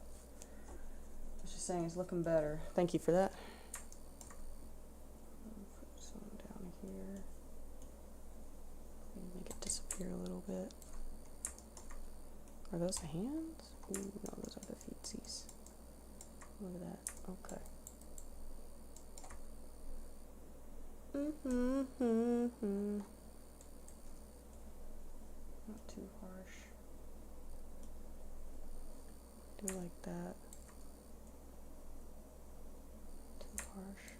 I was just saying it's looking better. Thank you for that. Put some down here. Maybe make it disappear a little bit. Are those the hands? Ooh, no, those are the feetsies. Look at that. Okay. Not too harsh. Do like that. Too harsh.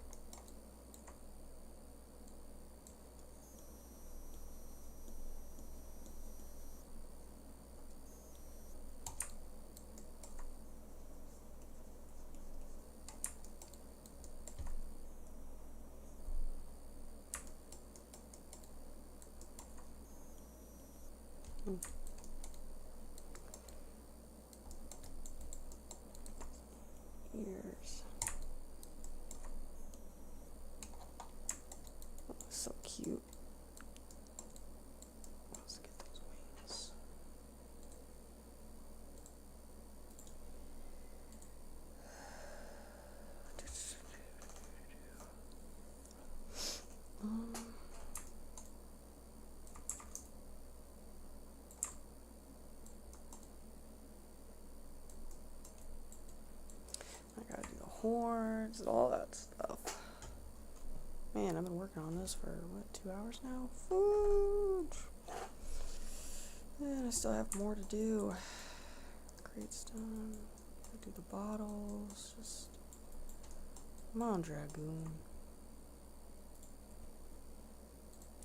Ears. Oh, so cute. Let's get those wings. I gotta do the horns and all that stuff. Man, I've been working on this for, what, 2 hours now? Food! And I still have more to do. Crate's done. Gotta do the bottles. Just... Come on, Dragoon.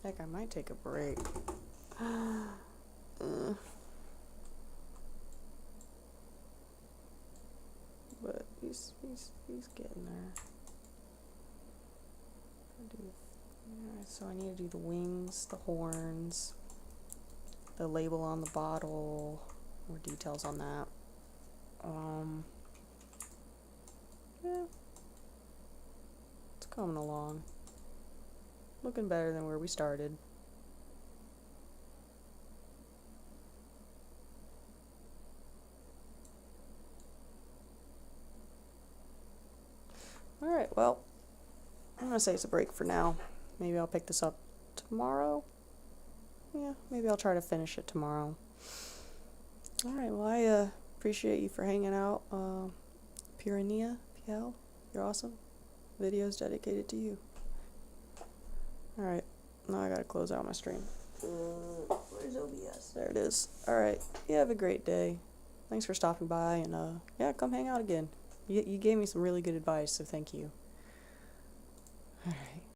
Heck, I might take a break. But he's getting there. So I need to do the wings, the horns, the label on the bottle, more details on that. Yeah, it's coming along. Looking better than where we started. Alright, well, I'm gonna say it's a break for now. Maybe I'll pick this up tomorrow. Yeah, maybe I'll try to finish it tomorrow. Alright, well, I appreciate you for hanging out. Piranha, PL, you're awesome. Video's dedicated to you. Alright, now I gotta close out my stream. Where's OBS? There it is. Alright, you have a great day. Thanks for stopping by, and yeah, come hang out again. You gave me some really good advice, so thank you.